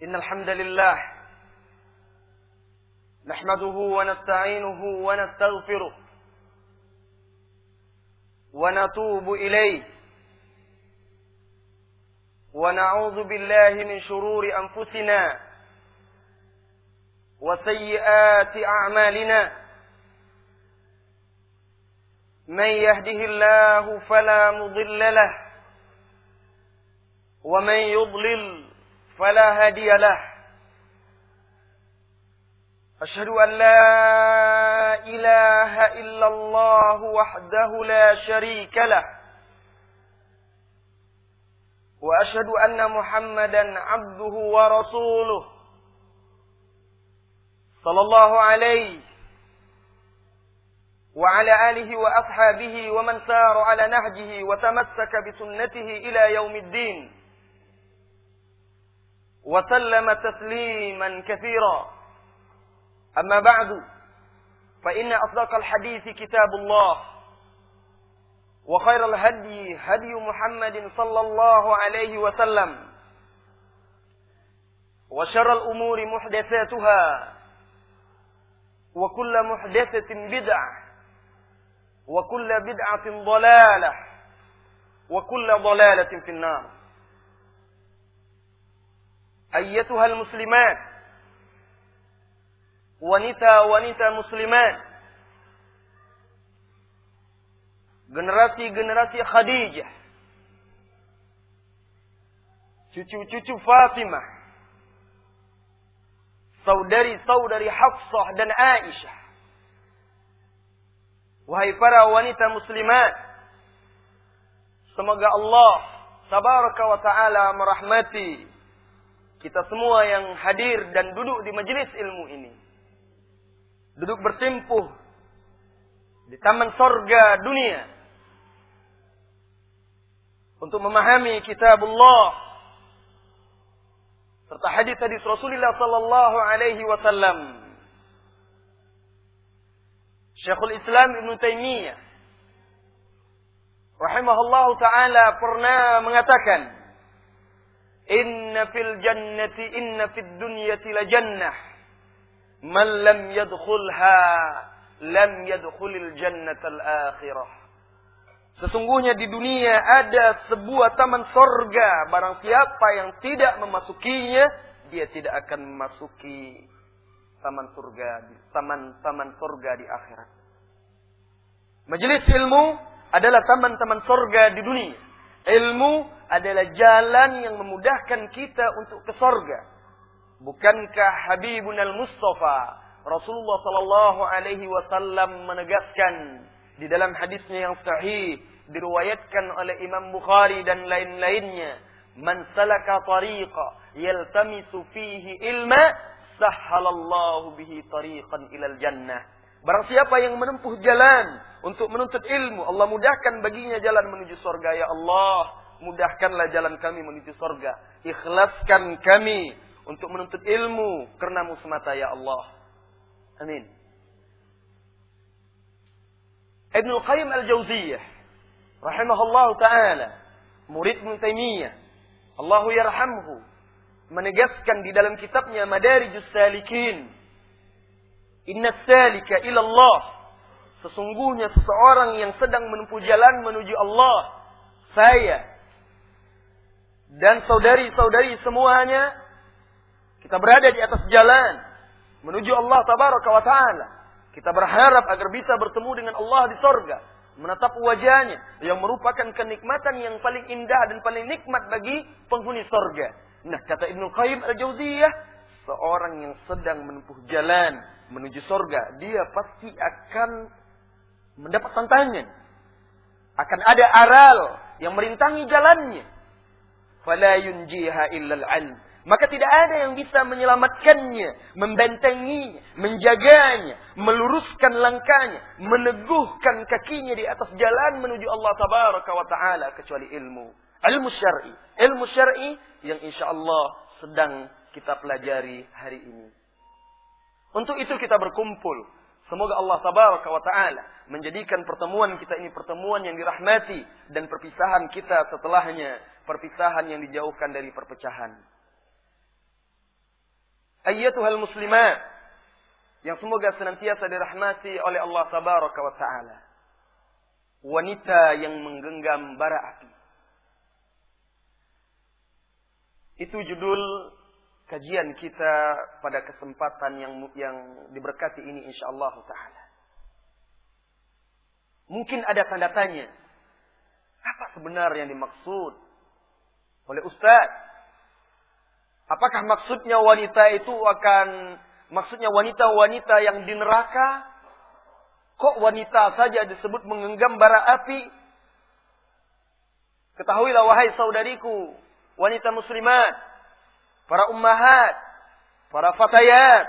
إن الحمد لله نحمده ونستعينه ونستغفره ونتوب إليه ونعوذ بالله من شرور أنفسنا وسيئات أعمالنا من يهده الله فلا مضل له ومن يضلل فلا هادي له أشهد أن لا إله إلا الله وحده لا شريك له وأشهد أن محمدا عبده ورسوله صلى الله عليه وعلى آله وأصحابه ومن سار على نهجه وتمسك بسنته إلى يوم الدين وسلم تسليما كثيرا. أما بعد فإن أصدق الحديث كتاب الله وخير الهدي هدي محمد صلى الله عليه وسلم وشر الأمور محدثاتها وكل محدثة بدعة وكل بدعة ضلالة وكل ضلالة في النار. أيتها المسلمات wanita-wanita muslimat, generasi-generasi Khadijah, cucu-cucu Fatimah, saudari-saudari Hafsah dan Aisyah. Wahai para wanita muslimat, semoga Allah tabaraka wa ta'ala merahmati kita semua yang hadir dan duduk di majelis ilmu ini. Duduk bersimpuh di taman sorga dunia untuk memahami kitabullah serta hadis-hadis Rasulullah sallallahu alaihi wasallam. Syekhul Islam Ibn Taimiyah rahimahullahu taala pernah mengatakan, Inna fid dunyati la jannah man lam yadkhulha lam yadkhulil jannatal akhirah. Sesungguhnya di dunia ada sebuah taman sorga. Barang siapa yang tidak memasukinya, dia tidak akan memasuki taman sorga di akhirat. Majelis ilmu adalah taman-taman sorga di dunia. Ilmu adalah jalan yang memudahkan kita untuk ke sorga. Bukankah Habibunal Mustafa Rasulullah sallallahu alaihi wasallam menegaskan di dalam hadisnya yang sahih diriwayatkan oleh Imam Bukhari dan lain-lainnya, man salaka tariqa yaltamisu fihi ilma sahhalallahu bihi tariqan ilal jannah. Barang siapa yang menempuh jalan untuk menuntut ilmu, Allah mudahkan baginya jalan menuju surga. Ya Allah, mudahkanlah jalan kami menuju surga. Ikhlaskan kami untuk menuntut ilmu karenamu semata ya Allah. Amin. Ibnu Qayyim al-Jauziyah rahimahullahu taala, murid Ibnu Taimiyah, Allahu yarhamhu, menegaskan di dalam kitabnya Madarijus Salikin, inna salika ila Allah, sesungguhnya seseorang yang sedang menempuh jalan menuju Allah, saya dan saudari-saudari semuanya, kita berada di atas jalan menuju Allah tabaraka wa ta'ala. Kita berharap agar bisa bertemu dengan Allah di sorga, menatap wajahnya yang merupakan kenikmatan yang paling indah dan paling nikmat bagi penghuni sorga. Nah, kata Ibnu Qayyim al-Jauziyah, seorang yang sedang menempuh jalan menuju sorga, dia pasti akan mendapat tantangan. Akan ada aral yang merintangi jalannya. Fala yunjiha illal ilm. Maka tidak ada yang bisa menyelamatkannya, membentenginya, menjaganya, meluruskan langkahnya, meneguhkan kakinya di atas jalan menuju Allah tabaraka wa ta'ala kecuali ilmu. Ilmu syar'i. Ilmu syar'i yang insyaallah sedang kita pelajari hari ini. Untuk itu kita berkumpul. Semoga Allah tabaraka wa ta'ala menjadikan pertemuan kita ini pertemuan yang dirahmati dan perpisahan kita setelahnya perpisahan yang dijauhkan dari perpecahan. ayyatuhal muslimat, yang semoga senantiasa dirahmati oleh Allah tabaraka wa ta'ala. Wanita yang menggenggam bara api. Itu judul kajian kita pada kesempatan yang diberkati ini insyaallah ta'ala. Mungkin ada tanda tanya. Apa sebenarnya yang dimaksud oleh Ustaz? Apakah maksudnya maksudnya wanita-wanita yang di neraka? Kok wanita saja disebut menggenggam bara api? Ketahuilah wahai saudariku, wanita muslimat, para ummahat, para fatayat.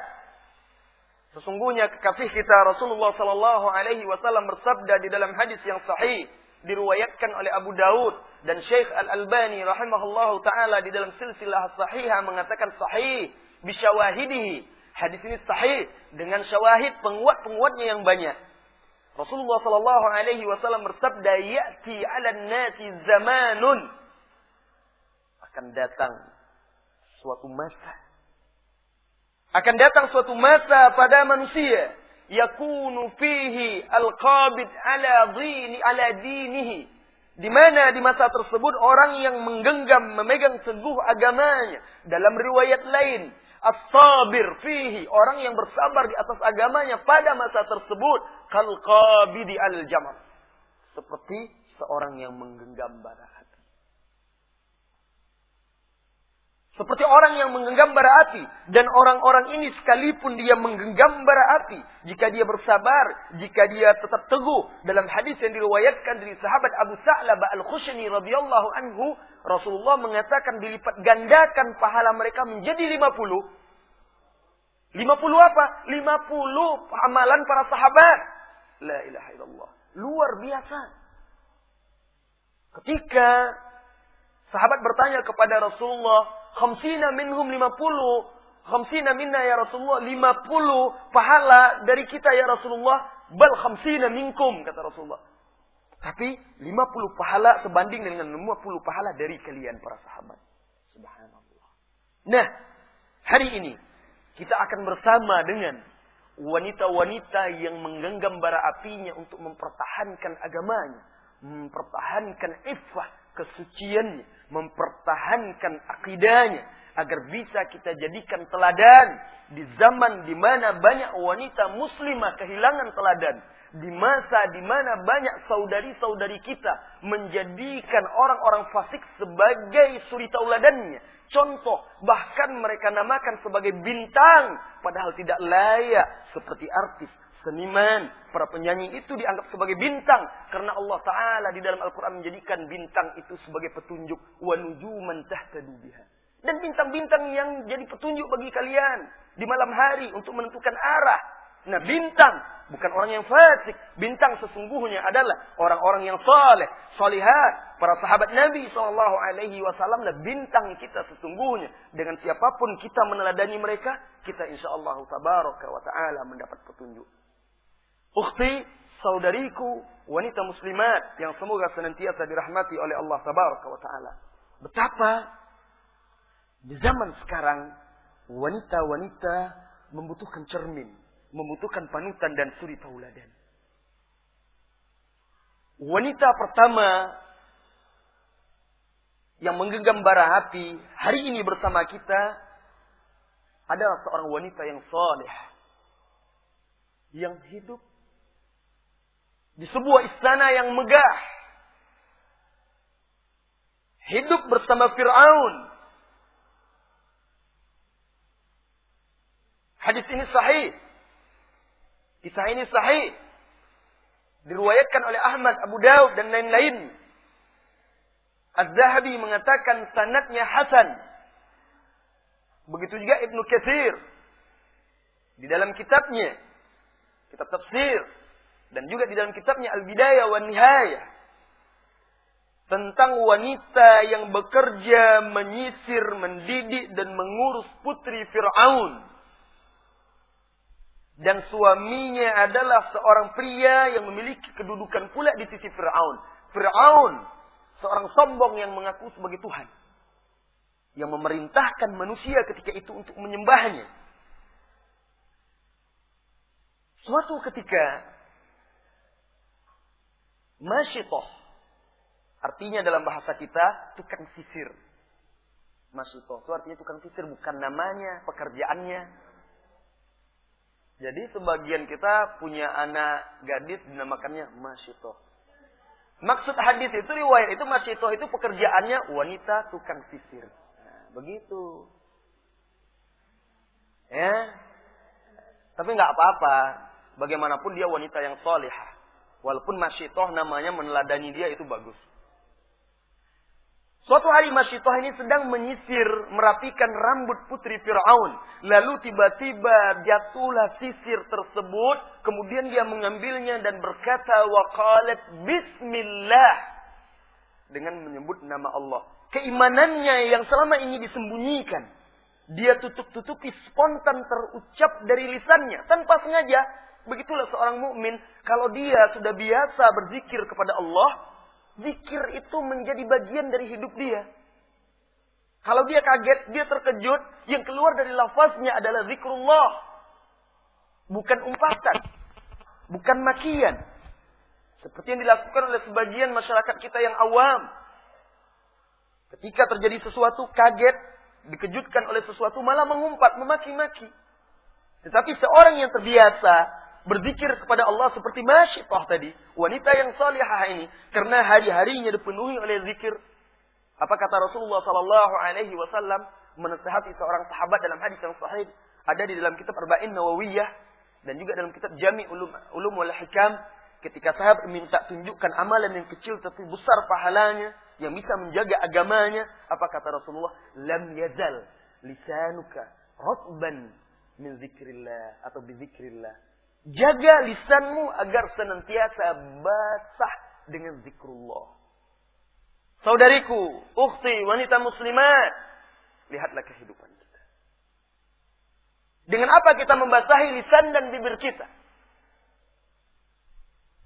Sesungguhnya kekasih kita Rasulullah sallallahu alaihi wasallam bersabda di dalam hadis yang sahih, diriwayatkan oleh Abu Daud dan Syekh Al-Albani rahimahullahu taala di dalam silsilah sahihah mengatakan sahih bisyawahidihi. Hadis ini sahih dengan syawahid, penguat-penguatnya yang banyak. Rasulullah sallallahu alaihi wasallam bersabda, "Ya'ti 'alan nasi zamanun." Akan datang suatu masa pada manusia, yakunu fihi al-qabid ala dinihi, di mana di masa tersebut orang yang menggenggam, memegang teguh agamanya. Dalam riwayat lain, as-sabir fihi, orang yang bersabar di atas agamanya pada masa tersebut, kal qabidi al-jamar, seperti seorang yang menggenggam bara api. Seperti orang yang menggenggam bara api. Dan orang-orang ini sekalipun dia menggenggam bara api, jika dia bersabar, jika dia tetap teguh, dalam hadis yang diriwayatkan dari sahabat Abu Sa'labah Al-Khushani radhiyallahu anhu, Rasulullah mengatakan dilipat gandakan pahala mereka menjadi 50. 50 apa? 50 amalan para sahabat. La ilaha illallah. Luar biasa. Ketika sahabat bertanya kepada Rasulullah, khamsina minhum 50. Khamsina minna ya Rasulullah. 50 pahala dari kita ya Rasulullah. Bal khamsina minkum, kata Rasulullah. Tapi 50 pahala sebanding dengan 50 pahala dari kalian para sahabat. Subhanallah. Nah, hari ini kita akan bersama dengan wanita-wanita yang menggenggam bara apinya untuk mempertahankan agamanya, mempertahankan iffah, kesuciannya, mempertahankan akidahnya, agar bisa kita jadikan teladan di zaman di mana banyak wanita muslimah kehilangan teladan, di masa di mana banyak saudari-saudari kita menjadikan orang-orang fasik sebagai suri tauladannya, contoh, bahkan mereka namakan sebagai bintang, padahal tidak layak. Seperti artis, seniman, para penyanyi itu dianggap sebagai bintang, karena Allah Ta'ala di dalam Al-Quran menjadikan bintang itu sebagai petunjuk. Wa nujuman tahtadu biha. Dan bintang-bintang yang jadi petunjuk bagi kalian di malam hari untuk menentukan arah. Nah, bintang bukan orang yang fasik. Bintang sesungguhnya adalah orang-orang yang saleh, salihat. Para sahabat Nabi SAW lah bintang kita sesungguhnya. Dengan siapapun kita meneladani mereka, kita insyaallah tabaraka wa ta'ala mendapat petunjuk. Ukhti, saudariku, wanita muslimat yang semoga senantiasa dirahmati oleh Allah tabaraka wa ta'ala. Betapa di zaman sekarang wanita-wanita membutuhkan cermin, membutuhkan panutan dan suri tauladan. Wanita pertama yang menggenggam bara api hari ini bersama kita adalah seorang wanita yang saleh, yang hidup di sebuah istana yang megah, hidup bersama Fir'aun. Hadis ini sahih. Kisah ini sahih. Diriwayatkan oleh Ahmad, Abu Daud dan lain-lain. Az-Zahabi mengatakan sanadnya hasan. Begitu juga Ibnu Katsir di dalam kitabnya, kitab tafsir, dan juga di dalam kitabnya Al-Bidayah wa Nihayah, tentang wanita yang bekerja menyisir, mendidik dan mengurus putri Fir'aun. Dan suaminya adalah seorang pria yang memiliki kedudukan pula di sisi Fir'aun. Fir'aun, seorang sombong yang mengaku sebagai Tuhan, yang memerintahkan manusia ketika itu untuk menyembahnya. Suatu ketika masyitoh, artinya dalam bahasa kita tukang sisir. Masyitoh itu artinya tukang sisir, bukan namanya, pekerjaannya. Jadi sebagian kita punya anak gadis dinamakannya masyitoh. Maksud hadis itu, riwayat itu, masyitoh itu pekerjaannya wanita tukang sisir. Nah, begitu. Ya. Tapi nggak apa-apa. Bagaimanapun dia wanita yang salihah. Walaupun masyitoh namanya meneladani dia itu bagus. Suatu hari masyitoh ini sedang menyisir, merapikan rambut putri Fir'aun. Lalu tiba-tiba jatuhlah sisir tersebut. Kemudian dia mengambilnya dan berkata, waqalat bismillah. Dengan menyebut nama Allah. Keimanannya yang selama ini disembunyikan. Dia tutup-tutupi, spontan terucap dari lisannya. Tanpa sengaja. Begitulah seorang mukmin. Kalau dia sudah biasa berzikir kepada Allah, zikir itu menjadi bagian dari hidup dia. Kalau dia kaget, dia terkejut, yang keluar dari lafaznya adalah zikrullah. Bukan umpatan. Bukan makian. Seperti yang dilakukan oleh sebagian masyarakat kita yang awam. Ketika terjadi sesuatu, kaget, dikejutkan oleh sesuatu, malah mengumpat, memaki-maki. Tetapi seorang yang terbiasa berzikir kepada Allah seperti masyitoh tadi, wanita yang salihah ini, karena hari-harinya dipenuhi oleh zikir. Apa kata Rasulullah sallallahu alaihi wasallam menasihati seorang sahabat dalam hadis yang sahih, ada di dalam kitab Arba'in Nawawiyah dan juga dalam kitab Jami' Ulum wal Hikam, ketika sahabat minta tunjukkan amalan yang kecil tapi besar pahalanya yang bisa menjaga agamanya, apa kata Rasulullah? Lam yazal lisanuka ratban min zikrillah atau bi zikrillah. Jaga lisanmu agar senantiasa basah dengan zikrullah. Saudariku, ukhti, wanita muslimat, lihatlah kehidupan kita. Dengan apa kita membasahi lisan dan bibir kita?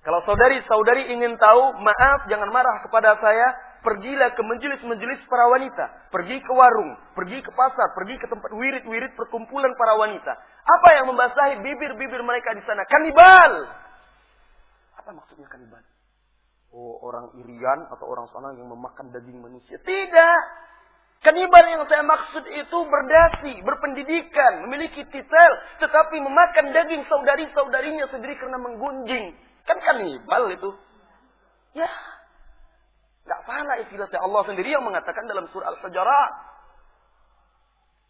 Kalau saudari-saudari ingin tahu, maaf, jangan marah kepada saya, pergilah ke majelis-majelis para wanita. Pergi ke warung, pergi ke pasar, pergi ke tempat wirid-wirid perkumpulan para wanita. Apa yang membasahi bibir-bibir mereka di sana? Kanibal! Apa maksudnya kanibal? Oh, orang Irian atau orang sana yang memakan daging manusia. Tidak! Kanibal yang saya maksud itu berdasi, berpendidikan, memiliki titel, tetapi memakan daging saudari-saudarinya sendiri karena menggunjing. Kan kanibal itu. Ya. Gak salah istilahnya. Allah sendiri yang mengatakan dalam surah Al-Hujurat.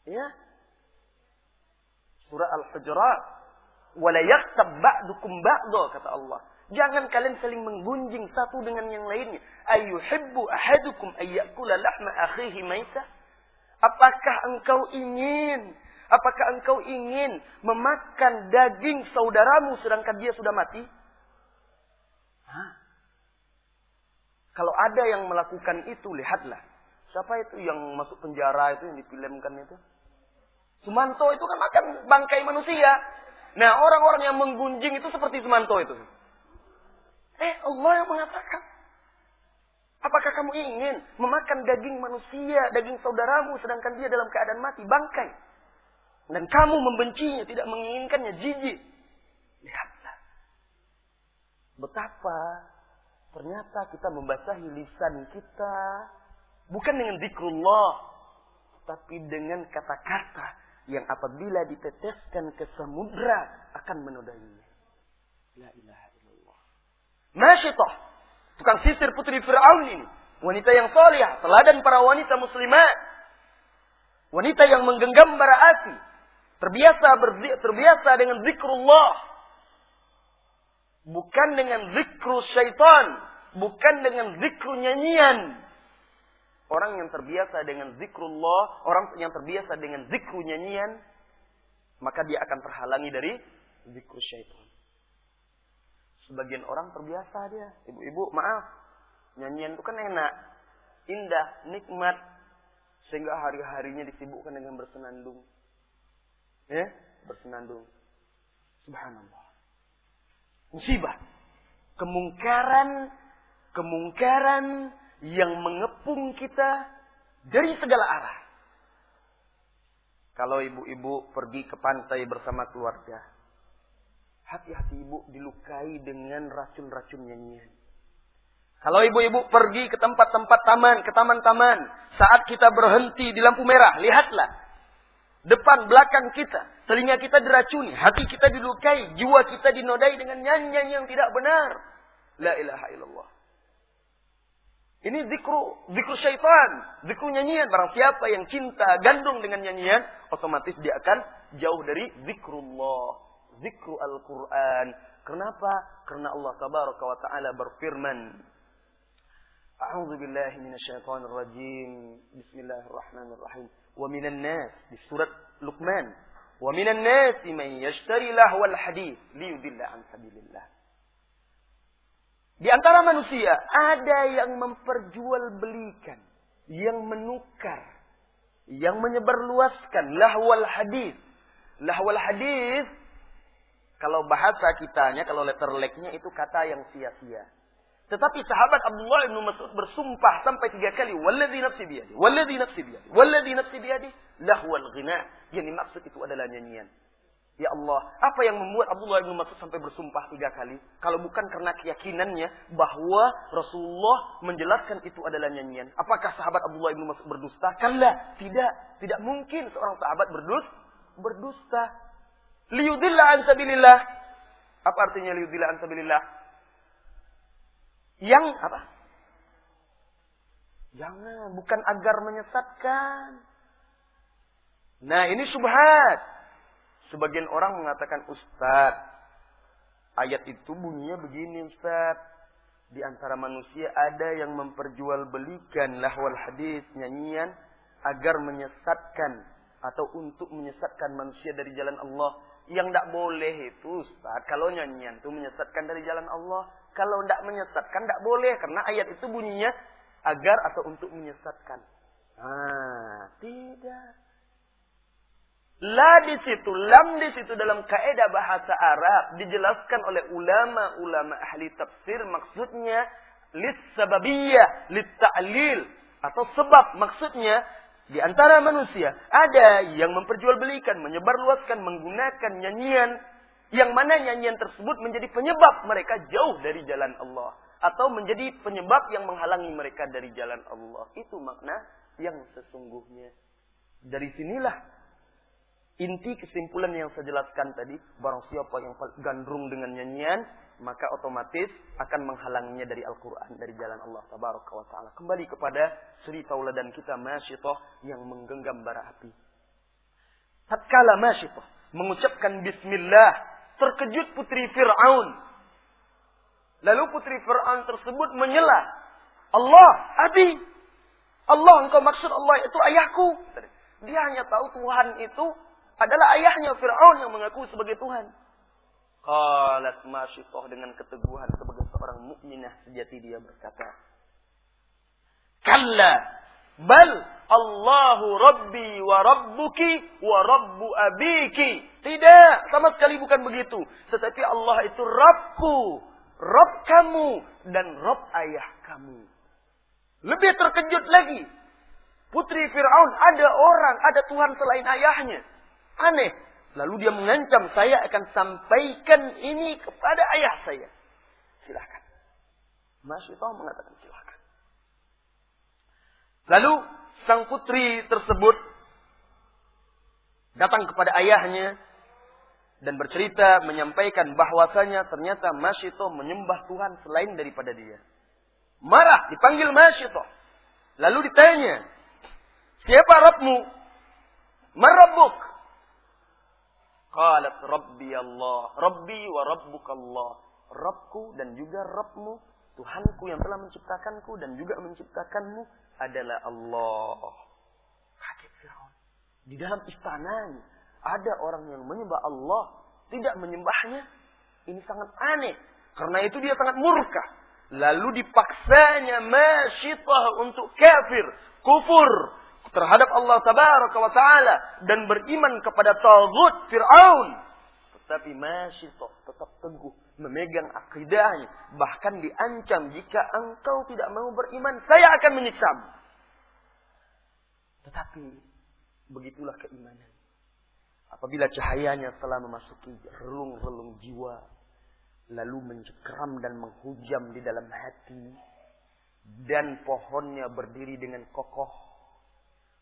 Ya. Surah Al-Hujurat. Wala yaghtab ba'dukum ba'dha, kata Allah. Jangan kalian saling menggunjing satu dengan yang lainnya. Ayyuhibbu ahadukum ayyakula lahma akhihi maita? Apakah engkau ingin memakan daging saudaramu sedangkan dia sudah mati? Hah? Kalau ada yang melakukan itu, lihatlah. Siapa itu yang masuk penjara itu, yang difilmkan itu? Sumanto itu kan makan bangkai manusia. Nah, orang-orang yang menggunjing itu seperti Sumanto itu. Allah yang mengatakan. Apakah kamu ingin memakan daging manusia, daging saudaramu, sedangkan dia dalam keadaan mati, bangkai? Dan kamu membencinya, tidak menginginkannya, jijik. Lihatlah. Betapa ternyata kita membasahi lisan kita bukan dengan zikrullah, tapi dengan kata-kata yang apabila diteteskan ke samudra akan menodainya. La ilaha illallah. Masyitah, tukang sisir putri Fir'aun ini, wanita yang salihah, teladan para wanita muslimat, wanita yang menggenggam bara api, terbiasa dengan zikrullah. Bukan dengan zikru syaitan. Bukan dengan zikru nyanyian. Orang yang terbiasa dengan zikrullah, orang yang terbiasa dengan zikru nyanyian, maka dia akan terhalangi dari zikru syaitan. Sebagian orang terbiasa dia. Ibu-ibu, maaf. Nyanyian itu kan enak. Indah, nikmat. Sehingga hari-harinya disibukkan dengan bersenandung. Bersenandung. Subhanallah. Musibah. Kemungkaran yang mengepung kita dari segala arah. Kalau ibu-ibu pergi ke pantai bersama keluarga, Hati-hati ibu dilukai dengan racun-racun nyanyian. Kalau ibu-ibu pergi ke tempat-tempat taman, ke taman-taman, saat kita berhenti di lampu merah, lihatlah. Depan, belakang kita, telinga kita diracuni, hati kita dilukai, jiwa kita dinodai dengan nyanyian yang tidak benar. La ilaha illallah. Ini zikru syaitan, zikru nyanyian. Barang siapa yang cinta gandung dengan nyanyian, otomatis dia akan jauh dari zikrullah, zikru Al-Quran. Kenapa? Karena Allah Tabaraka wa Ta'ala berfirman, A'udzu billahi minasyaitonir rajim. Bismillahirrahmanirrahim. Wa minan nas, di surat Luqman. Wa minan nas man yashtari lahwal hadits liyudilla an sabilillah. Di antara manusia ada yang memperjualbelikan, yang menukar, yang menyebarluaskan lahwal hadits. Lahwal hadits, kalau bahasa kitanya, kalau letter leknya itu kata yang sia-sia. Tetapi sahabat Abdullah bin Mas'ud bersumpah sampai 3 kali, walladzi nafsi biyadi, walladzi nafsi biyadi, walladzi nafsi biyadi, lahwal ghina. Yang dimaksud itu adalah nyanyian. Ya Allah, apa yang membuat Abdullah bin Mas'ud sampai bersumpah 3 kali? Kalau bukan karena keyakinannya bahwa Rasulullah menjelaskan itu adalah nyanyian. Apakah sahabat Abdullah bin Mas'ud berdusta? Kalla, tidak mungkin seorang sahabat berdusta. Liyudilla an sabilillah. Apa artinya liyudilla an sabilillah? Yang apa? Jangan, bukan agar menyesatkan. Nah, ini syubhat. Sebagian orang mengatakan, Ustaz, ayat itu bunyinya begini Ustaz. Di antara manusia ada yang memperjualbelikan lahwal hadis, nyanyian, agar menyesatkan atau untuk menyesatkan manusia dari jalan Allah. Yang tidak boleh itu Ustaz, kalau nyanyian itu menyesatkan dari jalan Allah. Kalau tidak menyesatkan, tidak boleh. Karena ayat itu bunyinya agar atau untuk menyesatkan. Tidak. La di situ, lam di situ dalam kaidah bahasa Arab dijelaskan oleh ulama-ulama ahli tafsir, maksudnya lis-sababiyah, lit-ta'lil atau sebab. Maksudnya di antara manusia ada yang memperjualbelikan, menyebarluaskan, menggunakan nyanyian yang mana nyanyian tersebut menjadi penyebab mereka jauh dari jalan Allah atau menjadi penyebab yang menghalangi mereka dari jalan Allah. Itu makna yang sesungguhnya. Dari sinilah inti kesimpulan yang saya jelaskan tadi, barang siapa yang gandrung dengan nyanyian, maka otomatis akan menghalanginya dari Al-Quran, dari jalan Allah Tabaraka wa Ta'ala. Kembali kepada suri tauladan kita, Masyitah yang menggenggam bara api. Tatkala Masyitah mengucapkan Bismillah, terkejut putri Fir'aun. Lalu putri Fir'aun tersebut menyela, Allah, Abi, Allah, engkau maksud Allah itu ayahku. Dia hanya tahu Tuhan itu adalah ayahnya Fir'aun yang mengaku sebagai Tuhan. Qalat Masyitah dengan keteguhan sebagai seorang mukminah sejati dia berkata, Kalla, bal Allahu Rabbi wa Rabbuki wa Rabbu Abiki. Tidak, sama sekali bukan begitu. Tetapi Allah itu Rabbku, Rabb kamu, dan Rabb ayah kamu. Lebih terkejut lagi. Putri Fir'aun, ada Tuhan selain ayahnya. Aneh. Lalu dia mengancam, saya akan sampaikan ini kepada ayah saya. Silakan. Masyitah mengatakan silakan. Lalu sang putri tersebut datang kepada ayahnya dan bercerita, menyampaikan bahwasanya ternyata Masyitah menyembah Tuhan selain daripada dia. Marah, dipanggil Masyitah. Lalu ditanya, siapa Rabbmu? Man Rabbuk? Qalat Rabbi Allah, Rabbi wa Rabbuka Allah. Rabbku dan juga Rabbmu, Tuhanku yang telah menciptakanku dan juga menciptakanmu adalah Allah. Kaget Fir'aun. Di dalam istananya ada orang yang menyembah Allah, tidak menyembahnya. Ini sangat aneh. Karena itu dia sangat murka. Lalu dipaksanya Masyitah untuk kafir, kufur terhadap Allah Tabaraka wa Ta'ala dan beriman kepada taghut Fir'aun. Tetapi Masyitah tetap teguh memegang akidahnya, bahkan diancam, jika engkau tidak mau beriman, saya akan menyiksamu. Tetapi begitulah keimanan. Apabila cahayanya telah memasuki relung-relung jiwa, lalu mencekram dan menghujam di dalam hati, dan pohonnya berdiri dengan kokoh,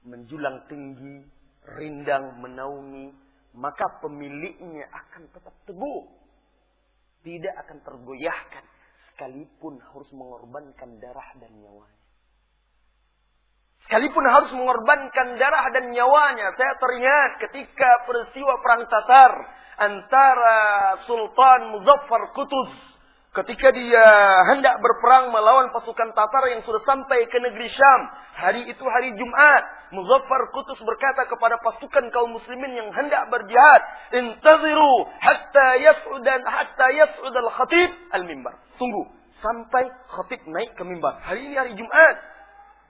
menjulang tinggi, rindang menaungi, maka pemiliknya akan tetap teguh, tidak akan tergoyahkan, sekalipun harus mengorbankan darah dan nyawanya. Sekalipun harus mengorbankan darah dan nyawanya. Saya teringat ketika peristiwa perang Tatar antara Sultan Muzaffar Qutuz, ketika dia hendak berperang melawan pasukan Tatar yang sudah sampai ke negeri Syam. Hari itu hari Jumat. Muzaffar Qutuz berkata kepada pasukan kaum muslimin yang hendak berjihad, "Intaziru hatta yas'ud al-khatib al-mimbar." Tunggu sampai khatib naik ke mimbar. Hari ini hari Jumat.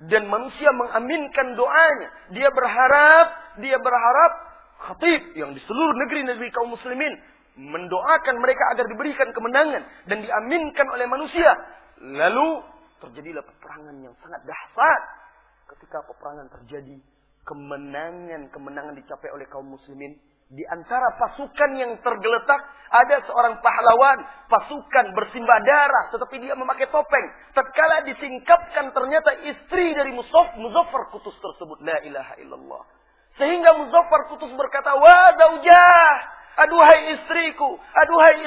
Dan manusia mengaminkan doanya. Dia berharap khatib yang di seluruh negeri-negeri kaum muslimin mendoakan mereka agar diberikan kemenangan dan diaminkan oleh manusia. Lalu terjadilah peperangan yang sangat dahsyat. Ketika peperangan terjadi, kemenangan dicapai oleh kaum muslimin. Di antara pasukan yang tergeletak ada seorang pahlawan, pasukan bersimbah darah, tetapi dia memakai topeng. Tatkala disingkapkan ternyata istri dari Muzaffar Qutuz tersebut. La ilaha illallah. Sehingga Muzaffar Qutuz berkata, "Wa zaujah, aduhai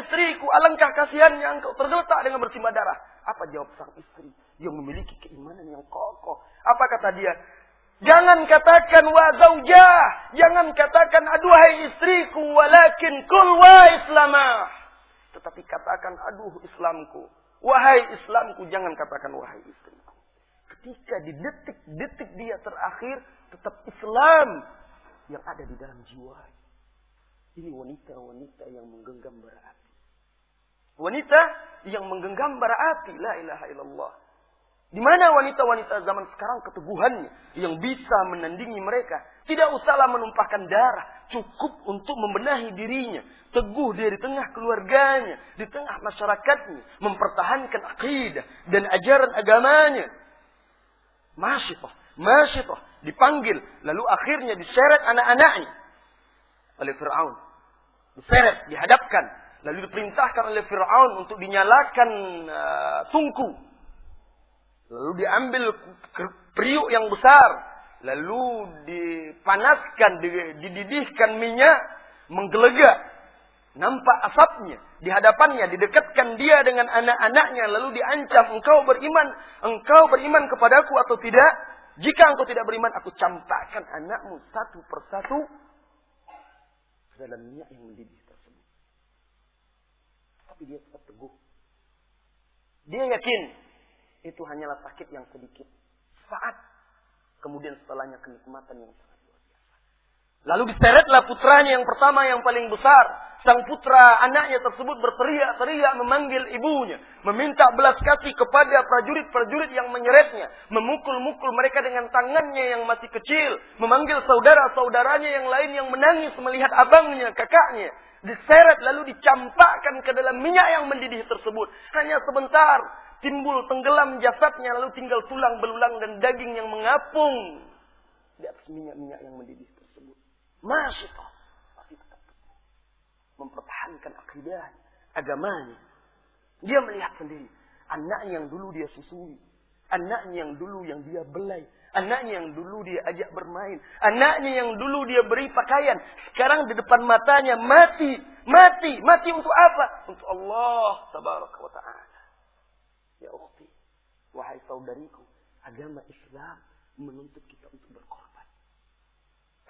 istriku, alangkah kasihannya engkau tergeletak dengan bersimbah darah." Apa jawab sang istri yang memiliki keimanan yang kokoh? Apa kata dia? Jangan katakan wa zaujah, jangan katakan aduhai istriku, walakin kul wa islamah. Tetapi katakan aduh Islamku, wahai Islamku, jangan katakan wahai istriku. Ketika di detik-detik dia terakhir, tetap Islam yang ada di dalam jiwa. Ini wanita-wanita yang menggenggam bara api. Wanita yang menggenggam bara api, la ilaha illallah. Di mana wanita-wanita zaman sekarang keteguhannya yang bisa menandingi mereka? Tidak usahlah menumpahkan darah, cukup untuk membenahi dirinya, teguh dari tengah keluarganya, di tengah masyarakatnya, mempertahankan akidah dan ajaran agamanya. Masyitah, dipanggil, lalu akhirnya diseret anak-anaknya oleh Fir'aun. Diseret, dihadapkan, lalu diperintahkan oleh Fir'aun untuk dinyalakan tungku. Lalu diambil periuk yang besar. Lalu dipanaskan, dididihkan minyak. Menggelegak. Nampak asapnya. Di hadapannya, didekatkan dia dengan anak-anaknya. Lalu diancam, engkau beriman kepadaku atau tidak? Jika engkau tidak beriman, aku campakkan anakmu satu persatu ke dalam minyak yang mendidih tersebut. Tapi dia tetap teguh. Dia yakin itu hanyalah sakit yang sedikit. Saat. Kemudian setelahnya kenikmatan yang sangat luar biasa. Lalu diseretlah putranya yang pertama yang paling besar. Sang putra anaknya tersebut berteriak-teriak memanggil ibunya. Meminta belas kasih kepada prajurit-prajurit yang menyeretnya. Memukul-mukul mereka dengan tangannya yang masih kecil. Memanggil saudara-saudaranya yang lain yang menangis melihat abangnya, kakaknya. Diseret lalu dicampakkan ke dalam minyak yang mendidih tersebut. Hanya sebentar. Timbul tenggelam jasadnya, lalu tinggal tulang belulang dan daging yang mengapung di atas minyak-minyak yang mendidih tersebut. Masyaallah, masih tetap mempertahankan akidah agamanya. Dia melihat sendiri anaknya yang dulu dia susui, anaknya yang dulu yang dia belai, anaknya yang dulu dia ajak bermain, anaknya yang dulu dia beri pakaian, sekarang di depan matanya mati untuk apa? Untuk Allah tabaraka wa ta'ala. Ya ukhti, wahai saudariku, agama Islam menuntut kita untuk berkorban.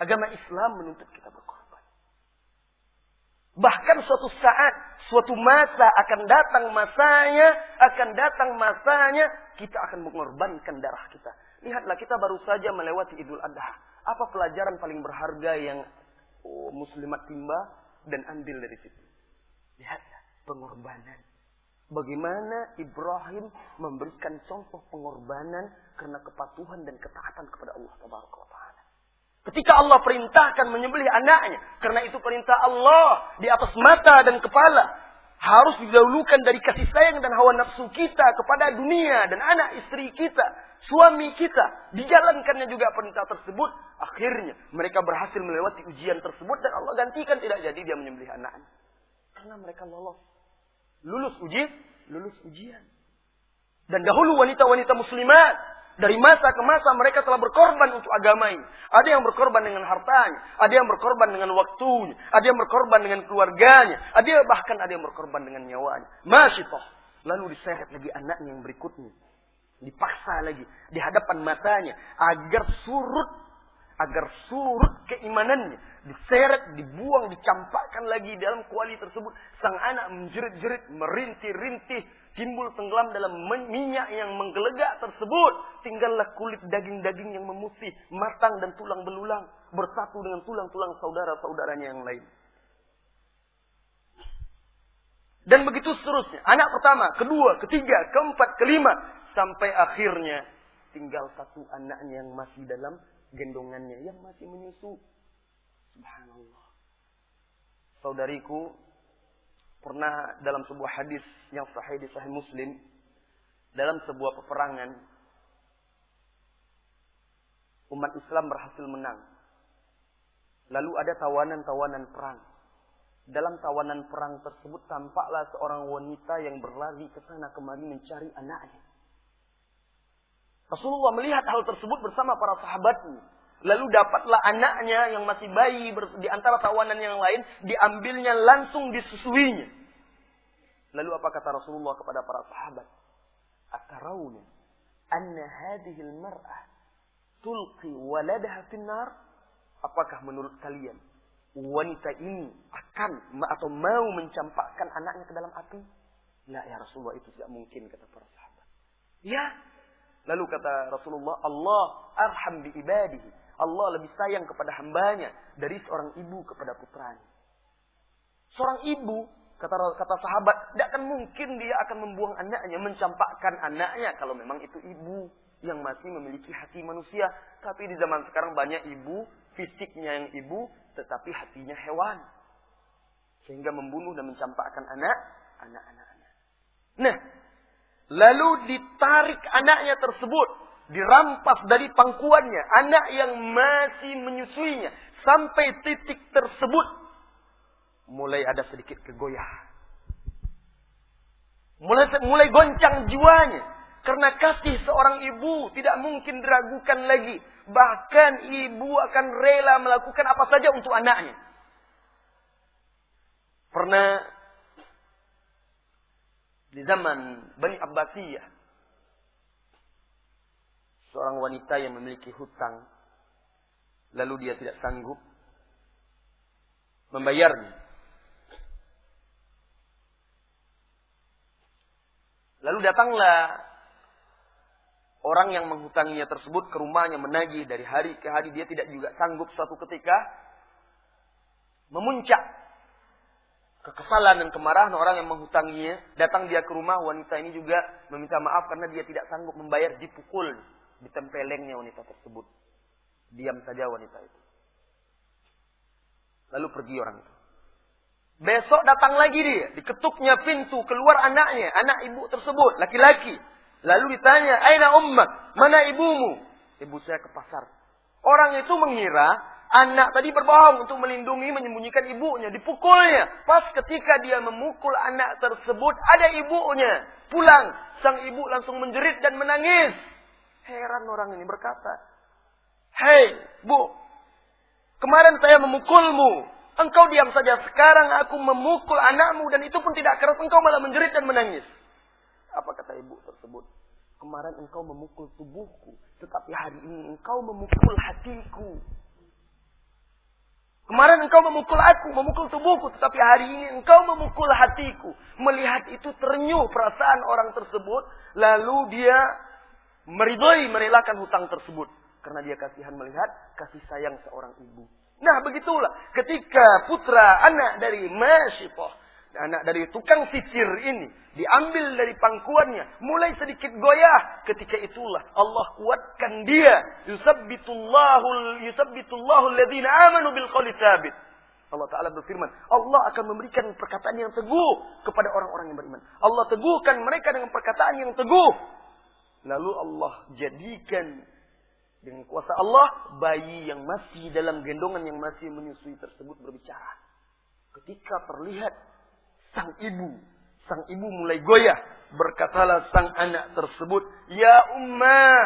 Agama Islam menuntut kita berkorban. Bahkan suatu saat, suatu masa akan datang masanya, kita akan mengorbankan darah kita. Lihatlah, kita baru saja melewati Idul Adha. Apa pelajaran paling berharga yang muslimat timba dan ambil dari situ? Lihatlah, pengorbanan. Bagaimana Ibrahim memberikan contoh pengorbanan karena kepatuhan dan ketaatan kepada Allah Tabaraka wa Ta'ala. Ketika Allah perintahkan menyembelih anaknya, karena itu perintah Allah di atas mata dan kepala. Harus didahulukan dari kasih sayang dan hawa nafsu kita kepada dunia dan anak istri kita, suami kita. Dijalankannya juga perintah tersebut. Akhirnya mereka berhasil melewati ujian tersebut dan Allah gantikan, tidak jadi dia menyembelih anaknya. Karena mereka lulus ujian. Dan dahulu wanita-wanita muslimat dari masa ke masa mereka telah berkorban untuk agama ini. Ada yang berkorban dengan hartanya, ada yang berkorban dengan waktunya, ada yang berkorban dengan keluarganya, bahkan ada yang berkorban dengan nyawanya. Masyaallah. Lalu diseret lagi anaknya yang berikutnya. Dipaksa lagi di hadapan matanya agar surut keimanannya. Diseret, dibuang, dicampakkan lagi dalam kuali tersebut. Sang anak menjerit-jerit, merintih-rintih, timbul tenggelam dalam minyak yang menggelegak tersebut. Tinggallah kulit daging-daging yang memutih, matang dan tulang belulang, bersatu dengan tulang-tulang saudara-saudaranya yang lain. Dan begitu seterusnya. Anak pertama, kedua, ketiga, keempat, kelima. Sampai akhirnya tinggal satu anaknya yang masih dalam gendongannya, yang masih menyusu. Subhanallah. Saudariku, pernah dalam sebuah hadis yang sahih di Sahih Muslim, dalam sebuah peperangan, umat Islam berhasil menang. Lalu ada tawanan-tawanan perang. Dalam tawanan perang tersebut tampaklah seorang wanita yang berlari ke sana kemari mencari anaknya. Rasulullah melihat hal tersebut bersama para sahabatnya. Lalu dapatlah anaknya yang masih bayi di antara tawanan yang lain, diambilnya langsung disusuinya. Lalu apa kata Rasulullah kepada para sahabat? Atarawna anna hadhil mar'ah tulqi waladaha finnar? Apakah menurut kalian wanita ini akan atau mau mencampakkan anaknya ke dalam api? La ya Rasulullah, itu tidak mungkin, kata para sahabat. Ya. Lalu kata Rasulullah, Allah arham bi ibadihi. Allah lebih sayang kepada hambanya dari seorang ibu kepada putranya. Seorang ibu, kata sahabat, tidak akan mungkin dia akan membuang anaknya, mencampakkan anaknya kalau memang itu ibu yang masih memiliki hati manusia. Tapi di zaman sekarang banyak ibu, fisiknya yang ibu, tetapi hatinya hewan. Sehingga membunuh dan mencampakkan anak-anak. Nah, lalu ditarik anaknya tersebut. Dirampas dari pangkuannya. Anak yang masih menyusuinya. Sampai titik tersebut. Mulai ada sedikit kegoyah. Mulai goncang jiwanya. Karena kasih seorang ibu tidak mungkin diragukan lagi. Bahkan ibu akan rela melakukan apa saja untuk anaknya. Pernah di zaman Bani Abbasiyah, seorang wanita yang memiliki hutang, lalu dia tidak sanggup membayarnya. Lalu datanglah orang yang menghutanginya tersebut ke rumahnya, menagih dari hari ke hari. Dia tidak juga sanggup, suatu ketika memuncak kekesalan dan kemarahan orang yang menghutanginya. Datang dia ke rumah, wanita ini juga meminta maaf karena dia tidak sanggup membayar, dipukul. Ditempelengnya wanita tersebut. Diam saja wanita itu. Lalu pergi orang itu. Besok datang lagi dia. Diketuknya pintu, keluar anaknya. Anak ibu tersebut, laki-laki. Lalu ditanya, Aina ummak? Mana ibumu? Ibu saya ke pasar. Orang itu mengira anak tadi berbohong untuk melindungi, menyembunyikan ibunya. Dipukulnya. Pas ketika dia memukul anak tersebut, ada ibunya. Pulang. Sang ibu langsung menjerit dan menangis. Heran orang ini, berkata, Hei, Bu, kemarin saya memukulmu. Engkau diam saja. Sekarang aku memukul anakmu dan itu pun tidak keras. Engkau malah menjerit dan menangis. Apa kata ibu tersebut? Kemarin engkau memukul tubuhku, tetapi hari ini engkau memukul hatiku. Kemarin engkau memukul aku, memukul tubuhku, tetapi hari ini engkau memukul hatiku. Melihat itu terenyuh perasaan orang tersebut, lalu dia meridhoi, merelakan hutang tersebut. Karena dia kasihan melihat kasih sayang seorang ibu. Nah begitulah ketika putra anak dari Masyitah, anak dari tukang sisir ini, diambil dari pangkuannya, mulai sedikit goyah. Ketika itulah Allah kuatkan dia. Yusabbitullahu alladhina amanu bil qawli tsabit. Allah Ta'ala berfirman, Allah akan memberikan perkataan yang teguh kepada orang-orang yang beriman. Allah teguhkan mereka dengan perkataan yang teguh. Lalu Allah jadikan dengan kuasa Allah, bayi yang masih dalam gendongan yang masih menyusui tersebut berbicara. Ketika terlihat sang ibu mulai goyah. Berkatalah sang anak tersebut, Ya ummah,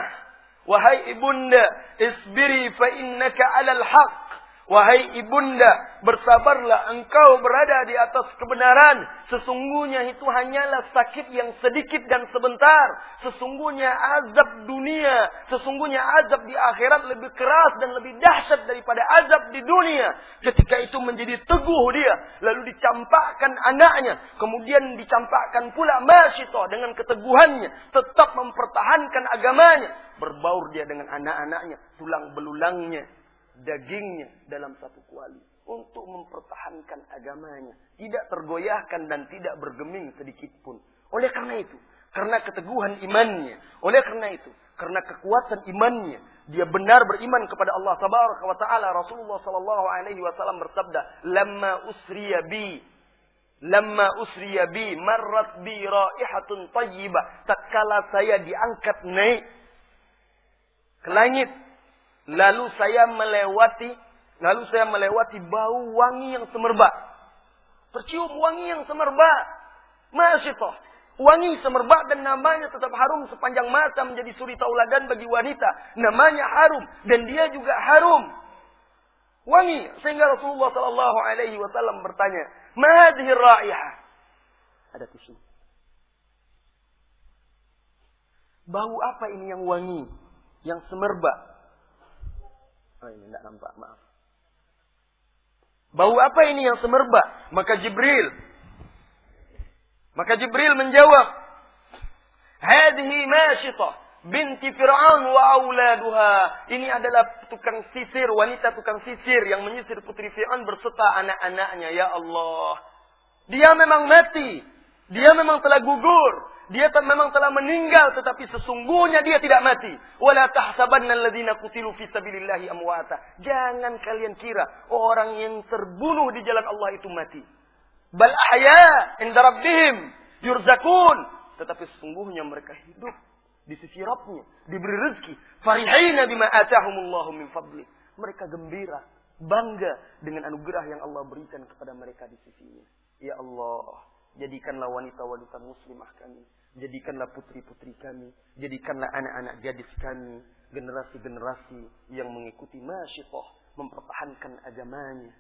wahai ibunda, isbiri fa innaka alal haq. Wahai ibunda, bersabarlah, engkau berada di atas kebenaran. Sesungguhnya itu hanyalah sakit yang sedikit dan sebentar. Sesungguhnya azab dunia, sesungguhnya azab di akhirat lebih keras dan lebih dahsyat daripada azab di dunia. Ketika itu menjadi teguh dia, lalu dicampakkan anaknya, kemudian dicampakkan pula Masyitah dengan keteguhannya, tetap mempertahankan agamanya. Berbaur dia dengan anak-anaknya, tulang belulangnya, dagingnya dalam satu kuali untuk mempertahankan agamanya, tidak tergoyahkan dan tidak bergeming sedikit pun. Oleh karena itu, karena keteguhan imannya, oleh karena itu, karena kekuatan imannya, dia benar beriman kepada Allah Tabaraka wa Taala. Rasulullah sallallahu alaihi wasallam bersabda, "Lamma usriya bi marrat bi raihatun thayyibah." Tatkala saya diangkat naik ke langit, Lalu saya melewati bau wangi yang semerbak. Tercium wangi yang semerbak. Masyitah. Wangi semerbak dan namanya tetap harum sepanjang masa, menjadi suri tauladan bagi wanita. Namanya harum dan dia juga harum. Wangi. Sehingga Rasulullah sallallahu alaihi wasallam bertanya, "Ma hadhihi raihah?" Ada tisu. Bau apa ini yang wangi, yang semerbak? Oh, ini tidak nampak, maaf. Bau apa ini yang semerbak? Maka Jibril menjawab, Hadhihi Masyitah binti Fir'aun wa auladuha. Ini adalah tukang sisir, wanita tukang sisir yang menyisir putri Fir'aun berserta anak-anaknya. Ya Allah. Dia memang mati. Dia memang telah gugur. Dia memang telah meninggal, tetapi sesungguhnya dia tidak mati. Wala tahsabanna alladzina qutilu fi sabilillahi amwata. Jangan kalian kira orang yang terbunuh di jalan Allah itu mati. Bal ahya inda rabbihim yurzakun. Tetapi sesungguhnya mereka hidup di sisi Rabbnya, diberi rezeki. Farihina bima atahumullahu min fadli. Mereka gembira, bangga dengan anugerah yang Allah berikan kepada mereka di sisinya. Ya Allah, jadikanlah wanita-wanita muslimah kami, jadikanlah putri-putri kami, jadikanlah anak-anak gadis kami, generasi-generasi yang mengikuti Masyitah, mempertahankan agamanya.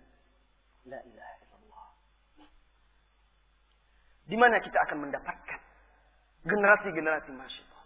La ilaha illallah. Di mana kita akan mendapatkan generasi-generasi Masyitah?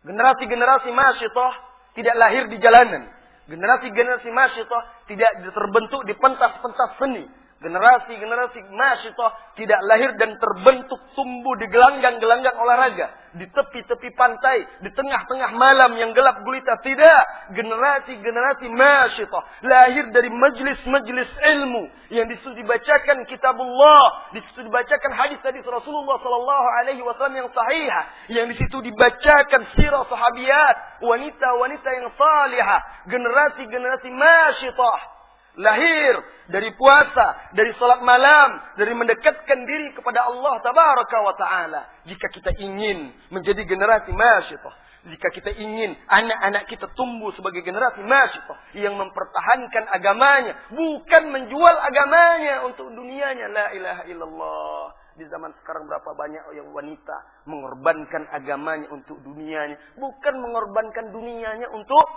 Generasi-generasi Masyitah tidak lahir di jalanan. Generasi-generasi Masyitah tidak terbentuk di pentas-pentas seni. Generasi-generasi Masyitah tidak lahir dan terbentuk tumbuh di gelanggang-gelanggang olahraga, di tepi-tepi pantai, di tengah-tengah malam yang gelap gulita. Tidak. Generasi-generasi Masyitah lahir dari majlis-majlis ilmu yang disitu dibacakan kitabullah, disitu dibacakan hadis-hadis Rasulullah sallallahu alaihi wasallam yang sahih, yang disitu dibacakan sirah sahabiyat, wanita-wanita yang salihah. Generasi-generasi Masyitah lahir dari puasa, dari salat malam, dari mendekatkan diri kepada Allah Tabaraka wa Ta'ala. Jika kita ingin menjadi generasi Masyitah, jika kita ingin anak-anak kita tumbuh sebagai generasi Masyitah yang mempertahankan agamanya, bukan menjual agamanya untuk dunianya. La ilaha illallah. Di zaman sekarang berapa banyak yang wanita mengorbankan agamanya untuk dunianya, bukan mengorbankan dunianya untuk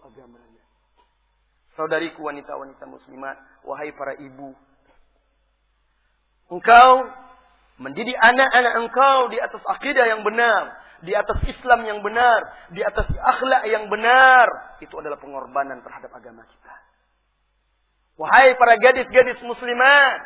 agamanya. Saudariku wanita-wanita muslimat, wahai para ibu, engkau mendidik anak-anak engkau di atas akidah yang benar, di atas Islam yang benar, di atas akhlak yang benar. Itu adalah pengorbanan terhadap agama kita. Wahai para gadis-gadis muslimat,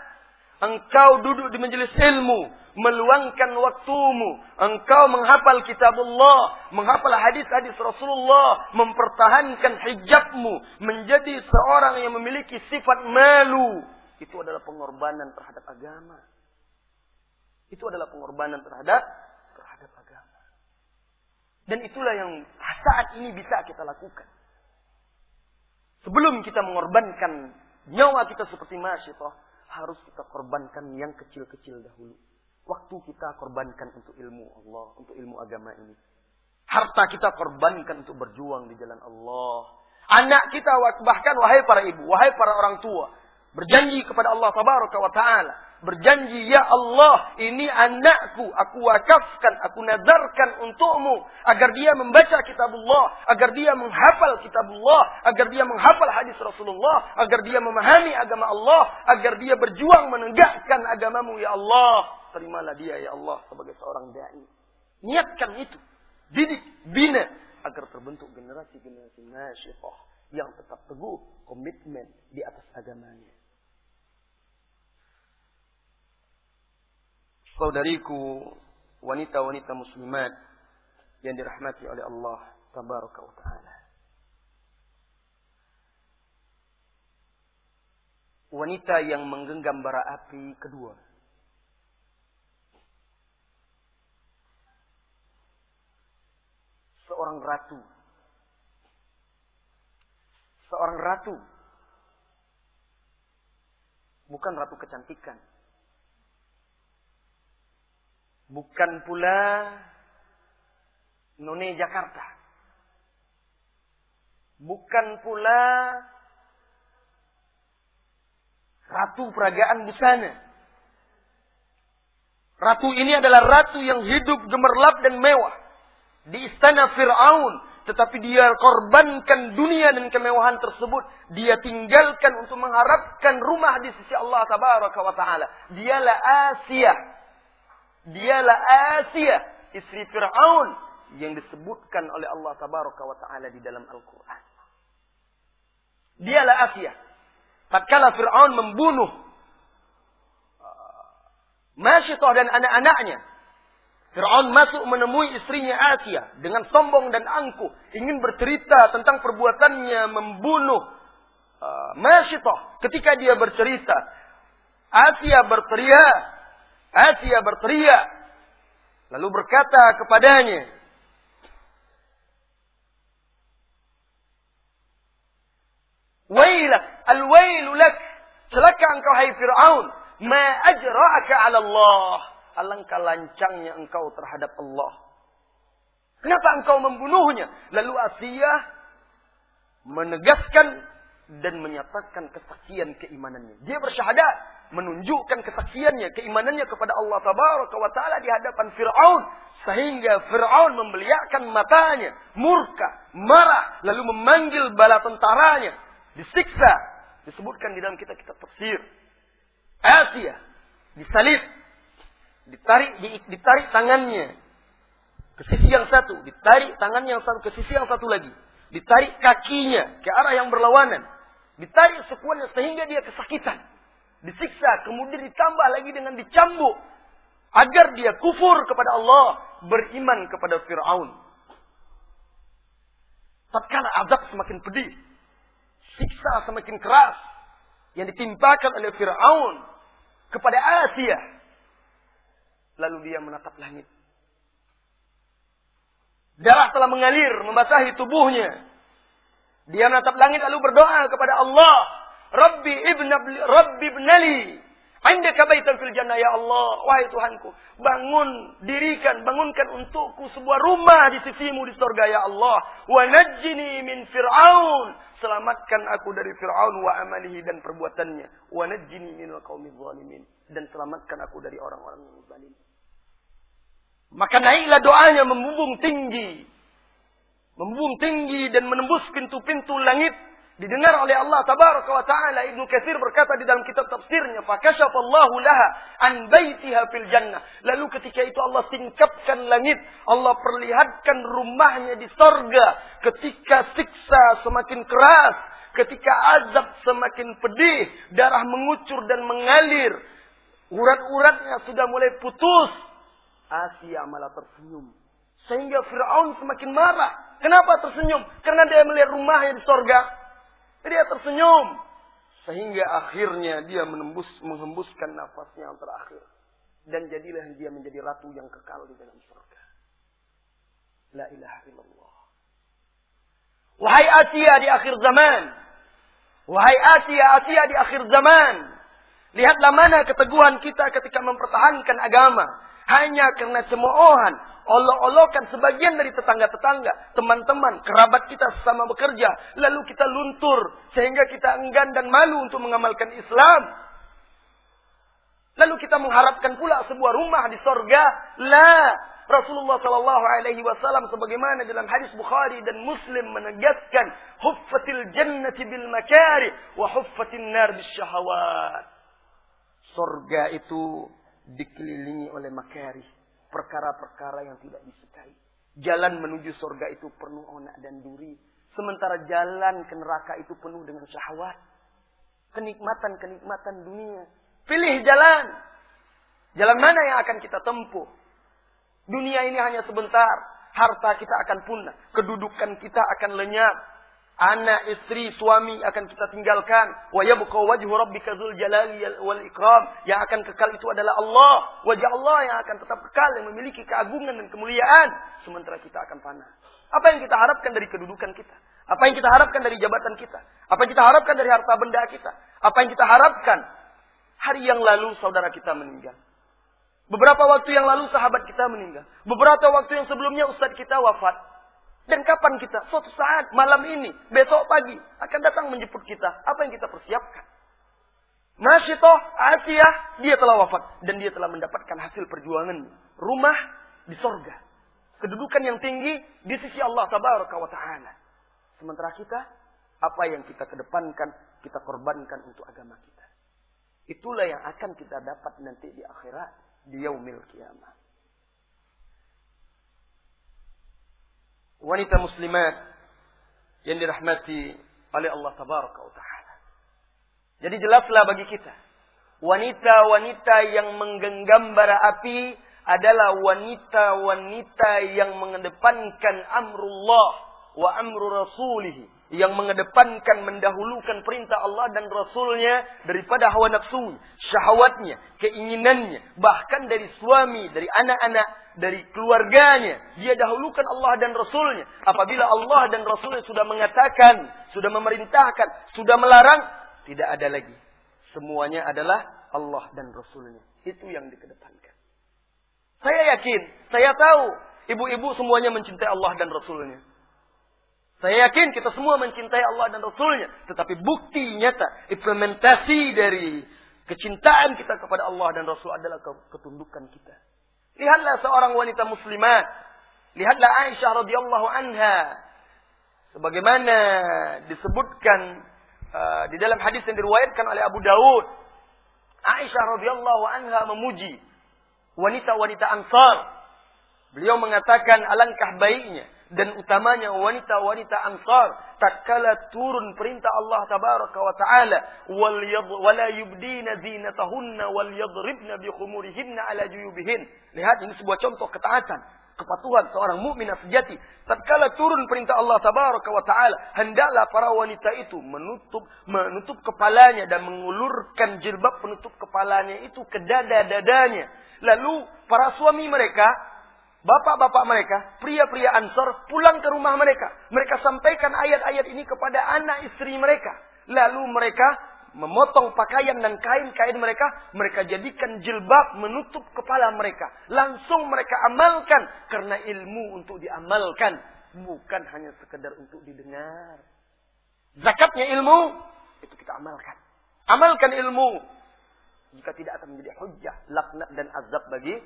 engkau duduk di majelis ilmu, meluangkan waktumu, engkau menghafal kitabullah, menghafal hadis-hadis Rasulullah, mempertahankan hijabmu, menjadi seorang yang memiliki sifat malu. Itu adalah pengorbanan terhadap agama. Itu adalah pengorbanan terhadap agama. Dan itulah yang saat ini bisa kita lakukan. Sebelum kita mengorbankan nyawa kita seperti Masyitah, harus kita korbankan yang kecil-kecil dahulu. Waktu kita korbankan untuk ilmu Allah, untuk ilmu agama ini. Harta kita korbankan untuk berjuang di jalan Allah. Anak kita, bahkan wahai para ibu, wahai para orang tua, berjanji kepada Allah Tabaraka wa Ta'ala. Berjanji, ya Allah, ini anakku, aku wakafkan, aku nazarkan untukmu. Agar dia membaca kitabullah, agar dia menghafal kitabullah, agar dia menghafal hadis Rasulullah, agar dia memahami agama Allah, agar dia berjuang menegakkan agamamu, ya Allah. Terimalah dia, ya Allah, sebagai seorang da'i. Niatkan itu. Didik, bina, agar terbentuk generasi-generasi Masyitah yang tetap teguh, komitmen di atas agamanya. Saudariku, wanita-wanita muslimat yang dirahmati oleh Allah Tabaraka wa Ta'ala. Wanita yang menggenggam bara api kedua. Seorang ratu. Seorang ratu. Bukan ratu kecantikan. Bukan pula None Jakarta. Bukan pula ratu peragaan busana. Ratu ini adalah ratu yang hidup gemerlap dan mewah di istana Fir'aun. Tetapi dia korbankan dunia dan kemewahan tersebut. Dia tinggalkan untuk mengharapkan rumah di sisi Allah Tabaraka wa Ta'ala. Dialah Asia, istri Fir'aun yang disebutkan oleh Allah Tabaraka wa Ta'ala di dalam Al-Quran. Dialah Asia. Tatkala Fir'aun membunuh Masyitah dan anak-anaknya, Fir'aun masuk menemui istrinya Asia dengan sombong dan angkuh, ingin bercerita tentang perbuatannya membunuh Masyitah. Ketika dia bercerita, Asia berteriak, lalu berkata kepadanya, "Wailak, al-wailu lak, celaka engkau hai Fir'aun, ma ajra'aka 'ala Allah." Alangkah lancangnya engkau terhadap Allah. Kenapa engkau membunuhnya? Lalu Asia menegaskan dan menyatakan kesaksian keimanannya. Dia bersyahadat, menunjukkan kesaksiannya, keimanannya kepada Allah Tabaraka wa Ta'ala di hadapan Fir'aun. Sehingga Fir'aun membeliakkan matanya, murka, marah, lalu memanggil bala tentaranya, disiksa. Disebutkan di dalam kitab-kitab tafsir. Asia disalib, ditarik tangannya ke sisi yang satu, ditarik tangannya yang satu ke sisi yang satu lagi, ditarik kakinya ke arah yang berlawanan, ditarik sekuannya sehingga dia kesakitan, disiksa, kemudian ditambah lagi dengan dicambuk agar dia kufur kepada Allah, beriman kepada Fir'aun. Tatkala azab semakin pedih, siksa semakin keras yang ditimpakan oleh Fir'aun kepada Asia, lalu dia menatap langit. Darah telah mengalir, membasahi tubuhnya. Dia menatap langit lalu berdoa kepada Allah. Rabbi ibnali, indaka baitan fil jannah, ya Allah. Wahai Tuhanku, bangunkan untukku sebuah rumah di sisimu di surga, ya Allah. Wa najjini min Fir'aun, selamatkan aku dari Fir'aun wa amalihi dan perbuatannya. Wa najjini minal qaumidz zalimin, dan selamatkan aku dari orang-orang yang zalim. Maka naiklah doanya membumbung tinggi dan menembus pintu-pintu langit, didengar oleh Allah Tabaraka wa Ta'ala. Ibnu Katsir berkata di dalam kitab tafsirnya, "Fakashafallahu laha an baitiha fil jannah." Lalu ketika itu Allah singkapkan langit, Allah perlihatkan rumahnya di sorga. Ketika siksa semakin keras, ketika azab semakin pedih, darah mengucur dan mengalir, urat-uratnya sudah mulai putus, Asia malah tersenyum. Sehingga Fir'aun semakin marah. Kenapa tersenyum? Karena dia melihat rumahnya di sorga. Dia tersenyum. Sehingga akhirnya dia menghembuskan nafasnya yang terakhir. Dan jadilah dia menjadi ratu yang kekal di dalam sorga. La ilaha illallah. Wahai Asia di akhir zaman, Wahai Asia di akhir zaman. Lihatlah mana keteguhan kita ketika mempertahankan agama. Hanya karena cemoohan, olok-olokan sebagian dari tetangga-tetangga, teman-teman, kerabat kita sesama bekerja. Lalu kita luntur sehingga kita enggan dan malu untuk mengamalkan Islam. Lalu kita mengharapkan pula sebuah rumah di sorga. La. Rasulullah SAW sebagaimana dalam hadis Bukhari dan Muslim menegaskan, huffatil jannati bil makari wa huffatin nar bis syahawat. Sorga itu dikelilingi oleh makari, perkara-perkara yang tidak disukai. Jalan menuju sorga itu penuh onak dan duri. Sementara jalan ke neraka itu penuh dengan syahwat. Kenikmatan-kenikmatan dunia. Pilih jalan. Jalan mana yang akan kita tempuh? Dunia ini hanya sebentar. Harta kita akan punah. Kedudukan kita akan lenyap. Anak, istri, suami akan kita tinggalkan. Wa yabqa wajhu rabbika dzul jalali wal ikram. Yang akan kekal itu adalah Allah. Wajah Allah yang akan tetap kekal, yang memiliki keagungan dan kemuliaan. Sementara kita akan panah. Apa yang kita harapkan dari kedudukan kita? Apa yang kita harapkan dari jabatan kita? Apa yang kita harapkan dari harta benda kita? Apa yang kita harapkan? Hari yang lalu saudara kita meninggal. Beberapa waktu yang lalu sahabat kita meninggal. Beberapa waktu yang sebelumnya ustadz kita wafat. Dan kapan kita? Suatu saat, malam ini, besok pagi, akan datang menjemput kita. Apa yang kita persiapkan? Nasyitoh, Asiyah, dia telah wafat. Dan dia telah mendapatkan hasil perjuangan. Rumah di sorga. Kedudukan yang tinggi di sisi Allah Tabaraka wa Ta'ala. Sementara kita, apa yang kita kedepankan, kita korbankan untuk agama kita. Itulah yang akan kita dapat nanti di akhirat. Di yaumil kiamah. Wanita muslimat yang dirahmati oleh Allah Tabaraka wa Ta'ala. Jadi jelaslah bagi kita. Wanita-wanita yang menggenggam bara api adalah wanita-wanita yang mengedepankan amrullah wa amru rasulihi. Yang mengedepankan, mendahulukan perintah Allah dan Rasulnya daripada hawa nafsu, syahwatnya, keinginannya. Bahkan dari suami, dari anak-anak, dari keluarganya. Dia dahulukan Allah dan Rasulnya. Apabila Allah dan Rasulnya sudah mengatakan, sudah memerintahkan, sudah melarang, tidak ada lagi. Semuanya adalah Allah dan Rasulnya. Itu yang dikedepankan. Saya yakin, saya tahu, ibu-ibu semuanya mencintai Allah dan Rasulnya. Saya yakin kita semua mencintai Allah dan Rasulnya. Tetapi bukti nyata, implementasi dari kecintaan kita kepada Allah dan Rasul adalah ketundukan kita. Lihatlah seorang wanita muslimat. Lihatlah Aisyah radhiyallahu anha. Sebagaimana disebutkan di dalam hadis yang diriwayatkan oleh Abu Dawud. Aisyah radhiyallahu anha memuji wanita-wanita Ansar. Beliau mengatakan alangkah baiknya dan utamanya wanita-wanita Ansar tatkala turun perintah Allah Tabaraka wa Ta'ala wala yubdina zinatahunna wal yadribna bi khumurihinna ala juyubihin. Lihat, ini sebuah contoh ketaatan, kepatuhan seorang mukminah sejati. Tatkala turun perintah Allah Tabaraka wa Ta'ala, hendaklah para wanita itu menutup kepalanya dan mengulurkan jilbab penutup kepalanya itu ke dada-dadanya. Lalu para suami mereka, bapak-bapak mereka, pria-pria Ansar pulang ke rumah mereka. Mereka sampaikan ayat-ayat ini kepada anak istri mereka. Lalu mereka memotong pakaian dan kain-kain mereka. Mereka jadikan jilbab menutup kepala mereka. Langsung mereka amalkan. Karena ilmu untuk diamalkan. Bukan hanya sekedar untuk didengar. Zakatnya ilmu, itu kita amalkan. Amalkan ilmu. Jika tidak akan menjadi hujjah, laknat dan azab bagi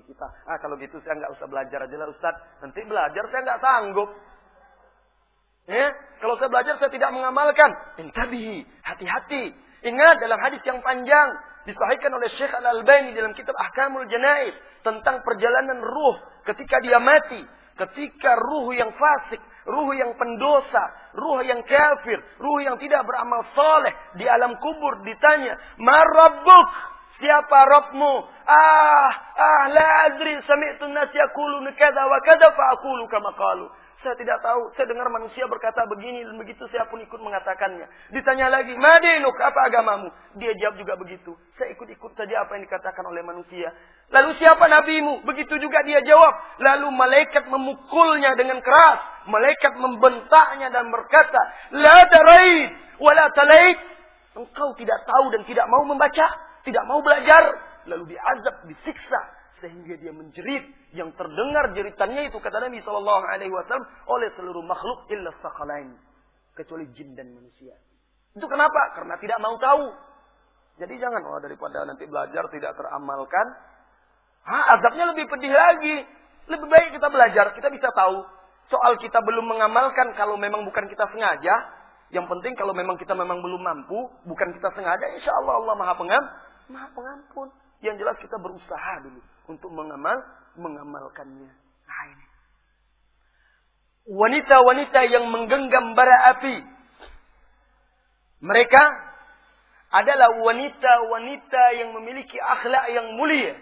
kita. Kalau gitu saya nggak usah belajar aja lah Ustaz. Nanti belajar saya nggak sanggup. Ya, kalau saya belajar saya tidak mengamalkan. Intabihi, hati-hati. Ingat dalam hadis yang panjang disahihkan oleh Syekh Al-Albani dalam kitab Ahkamul Janaiz tentang perjalanan ruh ketika dia mati, ketika ruh yang fasik, ruh yang pendosa, ruh yang kafir, ruh yang tidak beramal saleh di alam kubur ditanya, "Ma rabbuk?" Siapa Rabbmu? La adri sami'tu an-nas yaquluna kadza wa kadza fa aqulu kama qalu. Saya tidak tahu. Saya dengar manusia berkata begini dan begitu. Saya pun ikut mengatakannya. Ditanya lagi, Madinuk, apa agamamu? Dia jawab juga begitu. Saya ikut-ikut saja apa yang dikatakan oleh manusia. Lalu siapa nabimu? Begitu juga dia jawab. Lalu malaikat memukulnya dengan keras. Malaikat membentaknya dan berkata, La darait, wa la talait. Engkau tidak tahu dan tidak mau membaca. Tidak mau belajar. Lalu diazab, disiksa. Sehingga dia menjerit. Yang terdengar jeritannya itu kata Nabi SAW oleh seluruh makhluk illa sakhalain. Kecuali jin dan manusia. Itu kenapa? Karena tidak mau tahu. Jadi jangan daripada nanti belajar tidak teramalkan. Azabnya lebih pedih lagi. Lebih baik kita belajar. Kita bisa tahu. Soal kita belum mengamalkan kalau memang bukan kita sengaja. Yang penting kalau memang kita memang belum mampu. Bukan kita sengaja. Insya Allah Allah maha pengampun. Yang jelas kita berusaha dulu untuk mengamalkannya. Nah ini. Wanita-wanita yang menggenggam bara api. Mereka adalah wanita-wanita yang memiliki akhlak yang mulia.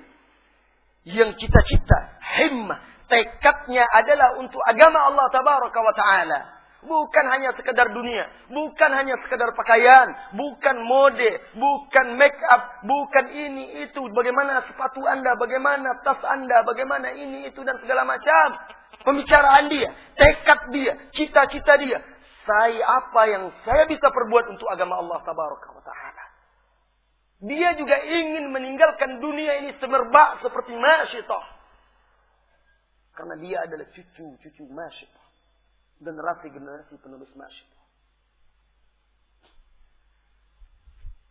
Yang cita-cita, himmah, tekadnya adalah untuk agama Allah Tabaraka wa Ta'ala. Bukan hanya sekedar dunia. Bukan hanya sekedar pakaian. Bukan mode. Bukan make up. Bukan ini, itu. Bagaimana sepatu anda. Bagaimana tas anda. Bagaimana ini, itu. Dan segala macam. Pembicaraan dia. Tekad dia. Cita-cita dia. Apa yang saya bisa perbuat untuk agama Allah Tabaraka wa Ta'ala. Dia juga ingin meninggalkan dunia ini semerbak seperti Masyitah. Karena dia adalah cucu Masyitah. Generasi penulis Masyitah.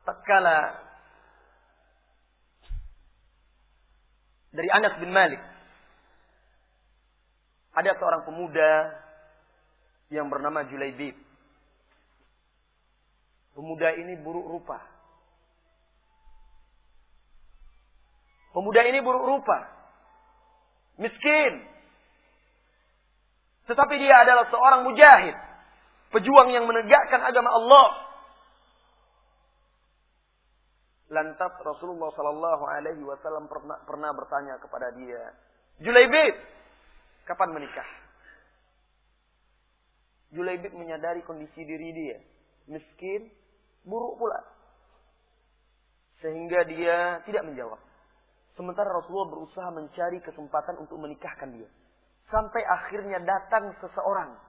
Tatkala dari Anas bin Malik ada seorang pemuda yang bernama Julaibib. Pemuda ini buruk rupa. Miskin. Tetapi dia adalah seorang mujahid. Pejuang yang menegakkan agama Allah. Lantas Rasulullah SAW pernah bertanya kepada dia. Julaibib, kapan menikah? Julaibib menyadari kondisi diri dia. Miskin, buruk pula. Sehingga dia tidak menjawab. Sementara Rasulullah berusaha mencari kesempatan untuk menikahkan dia. Sampai akhirnya datang seseorang.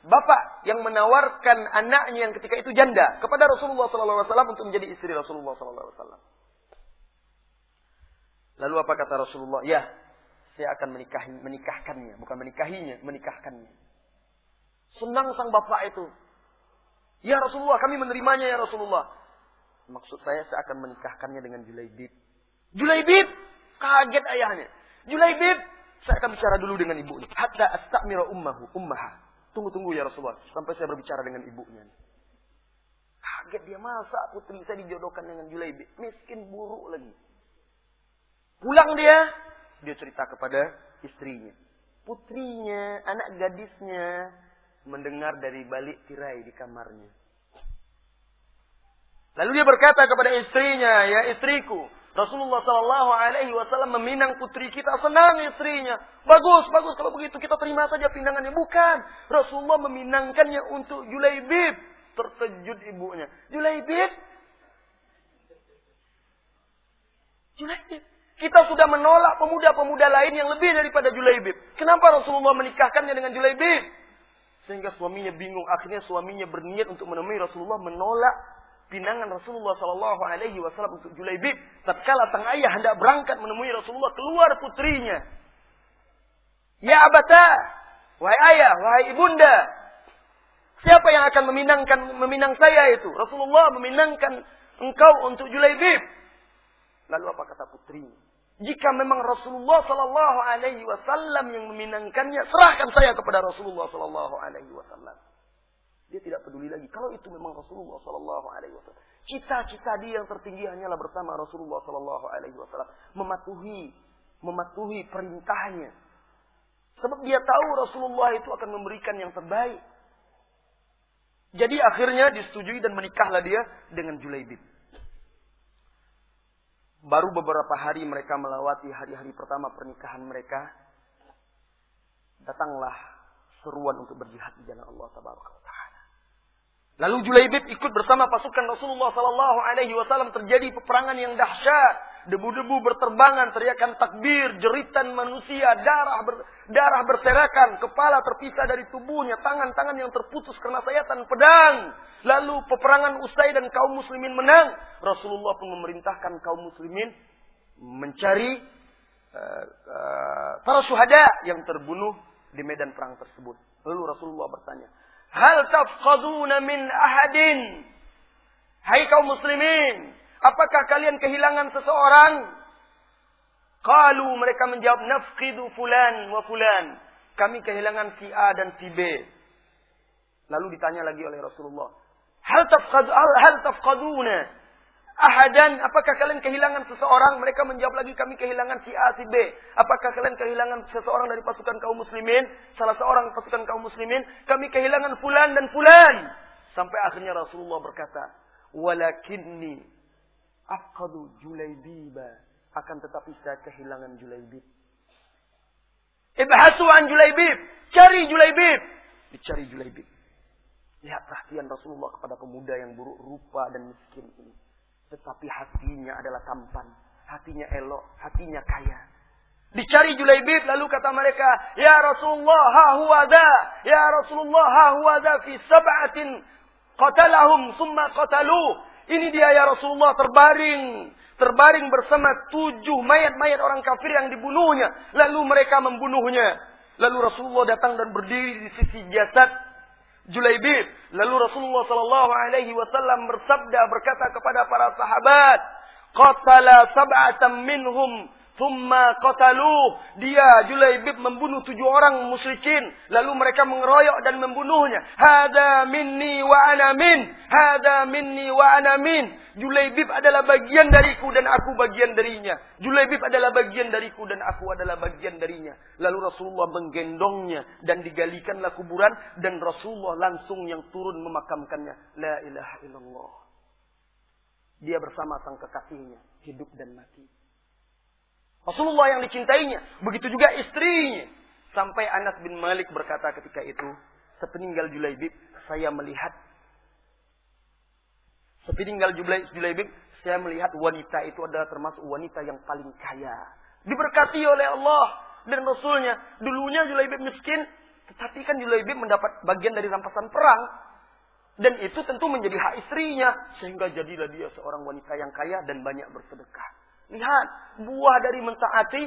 Bapak yang menawarkan anaknya yang ketika itu janda kepada Rasulullah SAW untuk menjadi istri Rasulullah SAW. Lalu apa kata Rasulullah? Ya, saya akan menikahkannya. Bukan menikahinya, menikahkannya. Senang sang bapak itu. Ya Rasulullah, kami menerimanya ya Rasulullah. Maksud saya akan menikahkannya dengan Julaibib. Julaibib! Kaget ayahnya. Julaibib, saya akan bicara dulu dengan ibunya. Hatta astamira ummaha. Tunggu ya Rasulullah. Sampai saya berbicara dengan ibunya. Kaget dia, masa putri saya dijodohkan dengan Julaibib. Miskin, buruk lagi. Pulang dia cerita kepada istrinya. Putrinya, anak gadisnya, mendengar dari balik tirai di kamarnya. Lalu dia berkata kepada istrinya, ya istriku, Rasulullah SAW meminang putri kita. Senang istrinya. Bagus. Kalau begitu kita terima saja pinangannya. Bukan. Rasulullah meminangkannya untuk Julaibib. Terkejut ibunya. Julaibib. Kita sudah menolak pemuda-pemuda lain yang lebih daripada Julaibib. Kenapa Rasulullah menikahkannya dengan Julaibib? Sehingga suaminya bingung. Akhirnya suaminya berniat untuk menemui Rasulullah, menolak pinangan Rasulullah SAW untuk Julaibib. Tatkala sang ayah hendak berangkat menemui Rasulullah, keluar putrinya. Ya abata, wahai ayah, wahai ibunda, siapa yang akan meminang saya itu? Rasulullah meminangkan engkau untuk Julaibib. Lalu apa kata putrinya? Jika memang Rasulullah SAW yang meminangkannya, serahkan saya kepada Rasulullah SAW. Dia tidak peduli lagi. Kalau itu memang Rasulullah SAW. Cita-cita dia yang tertinggi hanyalah bersama Rasulullah SAW. Mematuhi perintahnya. Sebab dia tahu Rasulullah itu akan memberikan yang terbaik. Jadi akhirnya disetujui dan menikahlah dia dengan Julaibib. Baru beberapa hari mereka melewati hari-hari pertama pernikahan mereka. datanglah seruan untuk berjihad di jalan Allah Tabaraka wa Ta'ala. Lalu Julaibib ikut bersama pasukan Rasulullah sallallahu alaihi wasallam. Terjadi peperangan yang dahsyat. Debu-debu berterbangan, teriakan takbir, jeritan manusia, darah berserakan, kepala terpisah dari tubuhnya, tangan-tangan yang terputus karena sayatan pedang. Lalu peperangan usai dan kaum muslimin menang. Rasulullah pun memerintahkan kaum muslimin mencari para syuhada yang terbunuh di medan perang tersebut. Lalu Rasulullah bertanya, "Hal tafqaduna min ahadin?" Hai kaum muslimin, apakah kalian kehilangan seseorang? Qalu, mereka menjawab, "Nafqidu fulan wa fulan." Kami kehilangan si A dan si B. Lalu ditanya lagi oleh Rasulullah, "Hal tafqaduna ahadan?" Apakah kalian kehilangan seseorang? Mereka menjawab lagi, "Kami kehilangan si A, si B." Apakah kalian kehilangan seseorang dari pasukan kaum muslimin? Salah seorang pasukan kaum muslimin, "Kami kehilangan fulan dan fulan." Sampai akhirnya Rasulullah berkata, "Walakinni afqadu Julaibiba." Akan tetapi saya kehilangan Julaibib. Ibhasu an Julaibib. Cari Julaibib. Dicari Julaibib. Lihat perhatian Rasulullah kepada pemuda yang buruk rupa dan miskin ini. Tetapi hatinya adalah tampan. Hatinya elok. Hatinya kaya. Dicari Julaibib. Lalu kata mereka, "Ya Rasulullah, ha huwa dha. Ya Rasulullah, ha huwa dha fi sab'atin qatalahum summa qataluh." Ini dia ya Rasulullah, terbaring bersama 7 mayat-mayat orang kafir yang dibunuhnya. Lalu mereka membunuhnya. Lalu Rasulullah datang dan berdiri di sisi jasad Julaibib. Lalu Rasulullah sallallahu alaihi wasallam bersabda, berkata kepada para sahabat, "Qatala sab'atan minhum thumma qataluh." Dia Julaibib membunuh 7 orang musyrikin, lalu mereka mengeroyok dan membunuhnya. "Hada minni wa ana min. Hada minni wa ana min." Julaibib adalah bagian dariku dan aku bagian darinya. Julaibib adalah bagian dariku dan aku adalah bagian darinya. Lalu Rasulullah menggendongnya dan digalikanlah kuburan dan Rasulullah langsung yang turun memakamkannya. La ilaha illallah. Dia bersama sang kekasihnya, hidup dan mati. Rasulullah yang dicintainya, begitu juga istrinya. Sampai Anas bin Malik berkata ketika itu, sepeninggal Julaibib, saya melihat wanita itu adalah termasuk wanita yang paling kaya. Diberkati oleh Allah dan Rasulnya. Dulunya Julaibib miskin, tetapi kan Julaibib mendapat bagian dari rampasan perang. Dan itu tentu menjadi hak istrinya. Sehingga jadilah dia seorang wanita yang kaya dan banyak bersedekah. Lihat, buah dari mentaati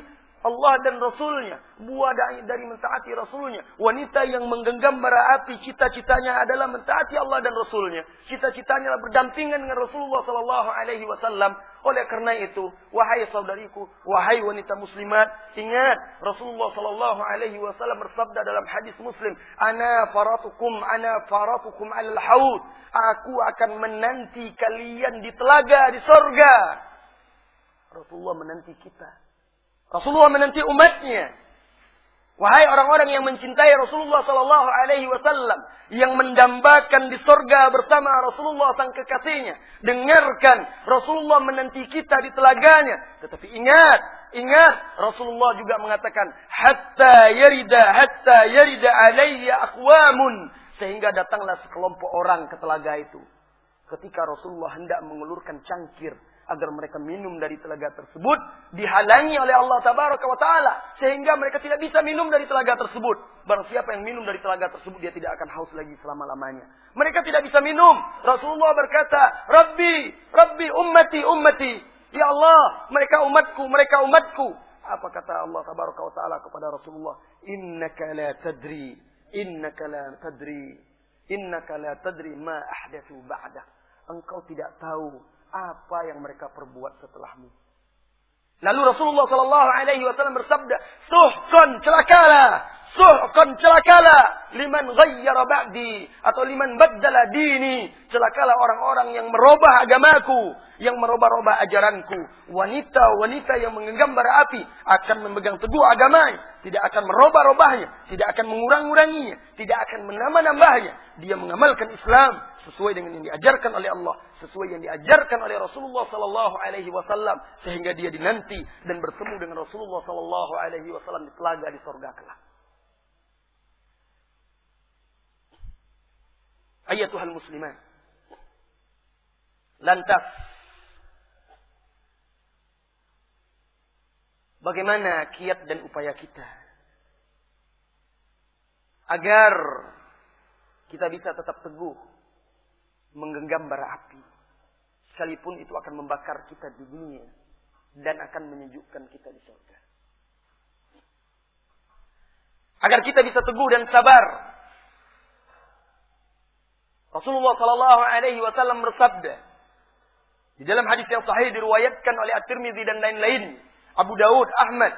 Allah dan Rasulnya. Buah dari mentaati Rasulnya. Wanita yang menggenggam bara api, cita-citanya adalah mentaati Allah dan Rasulnya. Cita-citanya adalah berdampingan dengan Rasulullah SAW. Oleh karena itu, wahai saudariku, wahai wanita muslimat, ingat Rasulullah SAW bersabda dalam hadis Muslim, Ana faratukum alal haud. Aku akan menanti kalian di telaga di sorga. Rasulullah menanti kita. Rasulullah menanti umatnya. Wahai orang-orang yang mencintai Rasulullah SAW, yang mendambakan di sorga bersama Rasulullah sang kekasihnya, dengarkan, Rasulullah menanti kita di telaganya. Tetapi ingat, Rasulullah juga mengatakan, hatta yarida alayya aqwamun, sehingga datanglah sekelompok orang ke telaga itu. Ketika Rasulullah hendak mengulurkan cangkir agar mereka minum dari telaga tersebut, dihalangi oleh Allah Tabaraka wa Ta'ala, sehingga mereka tidak bisa minum dari telaga tersebut. Barang siapa yang minum dari telaga tersebut, dia tidak akan haus lagi selama-lamanya. Mereka tidak bisa minum. Rasulullah berkata, Rabbi, ummati. Ya Allah, mereka umatku. Apa kata Allah Tabaraka wa Ta'ala kepada Rasulullah? Innaka la tadri ma ahdathu ba'dak. Engkau tidak tahu apa yang mereka perbuat setelahmu. Lalu Rasulullah SAW bersabda, Suhkan celakalah liman ghayyara ba'di, atau liman baddala dini. Celakalah orang-orang yang merubah agamaku, yang merubah-rubah ajaranku. Wanita yang menggenggam bara api akan memegang teguh agamanya, tidak akan merubah-rubahnya, tidak akan menguranginya, tidak akan menambah-nambahnya. Dia mengamalkan Islam sesuai dengan yang diajarkan oleh Allah, sesuai yang diajarkan oleh Rasulullah SAW, sehingga dia dinanti dan bertemu dengan Rasulullah SAW di telaga di surga kelak. Ayyatuhal muslimat. Lantas, bagaimana kiat dan upaya kita agar kita bisa tetap teguh menggenggam bara api, sekalipun itu akan membakar kita di dunia dan akan menyejukkan kita di surga. Agar kita bisa teguh dan sabar. Rasulullah sallallahu alaihi wasallam bersabda di dalam hadis yang sahih diriwayatkan oleh At-Tirmidzi dan lain-lain, Abu Daud, Ahmad.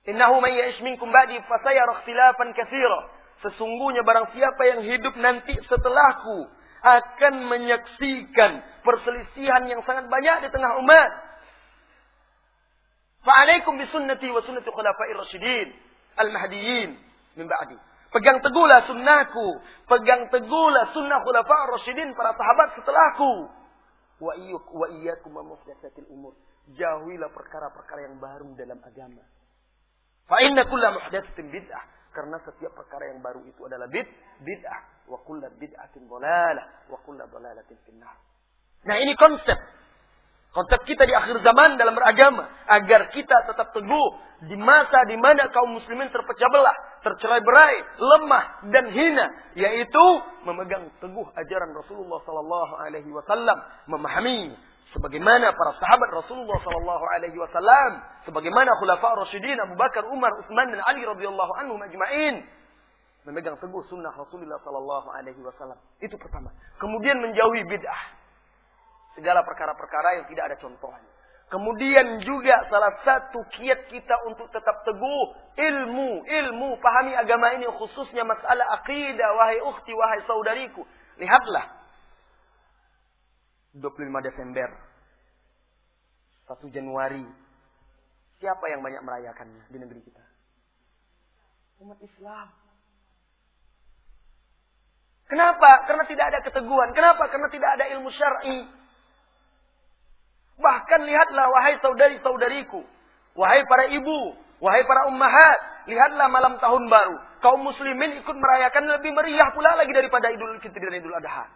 Innahu man ya'ish minkum ba'di fasayara ikhtilafan katsira. Sesungguhnya barang siapa yang hidup nanti setelahku akan menyaksikan perselisihan yang sangat banyak di tengah umat. Fa'alaikum bisunnati wa sunnati khulafa'ir rasyidin al-mahdiyyin min ba'di. Pegang teguhlah sunnahku, pegang teguhlah sunnah khulafa'ir rasyidin para sahabat setelahku. Wa iyyakum muhdatsatil umur. Jauhilah perkara-perkara yang baru dalam agama. Fa inna kulla muhdatsatin bid'ah. Karena setiap perkara yang baru itu adalah bid'ah. Wa kullu bid'atin dhalalah. Wa kullu dhalalatin finnar. Nah, ini konsep kita di akhir zaman dalam beragama. Agar kita tetap teguh di masa di mana kaum muslimin terpecah belah, tercerai-berai, lemah dan hina. Yaitu memegang teguh ajaran Rasulullah sallallahu alaihi wasallam. Memahami sebagaimana para sahabat Rasulullah sallallahu alaihi wasallam, sebagaimana khulafa' rasyidin Abu Bakar, Umar, Utsman dan Ali radhiyallahu anhum ajma'in, memegang teguh sunnah Rasulullah sallallahu alaihi wasallam. Itu pertama. Kemudian menjauhi bid'ah. Segala perkara-perkara yang tidak ada contohnya. Kemudian juga salah satu kiat kita untuk tetap teguh ilmu, pahami agama ini khususnya masalah akidah, wahai ukhti, wahai saudariku. Lihatlah 25 Desember, 1 Januari. Siapa yang banyak merayakannya di negeri kita? Umat Islam. Kenapa? Karena tidak ada keteguhan. Kenapa? Karena tidak ada ilmu syar'i. Bahkan lihatlah wahai saudari-saudariku, wahai para ibu, wahai para ummahat, lihatlah malam tahun baru. Kaum muslimin ikut merayakan lebih meriah pula lagi daripada Idul Fitri dan Idul Adha.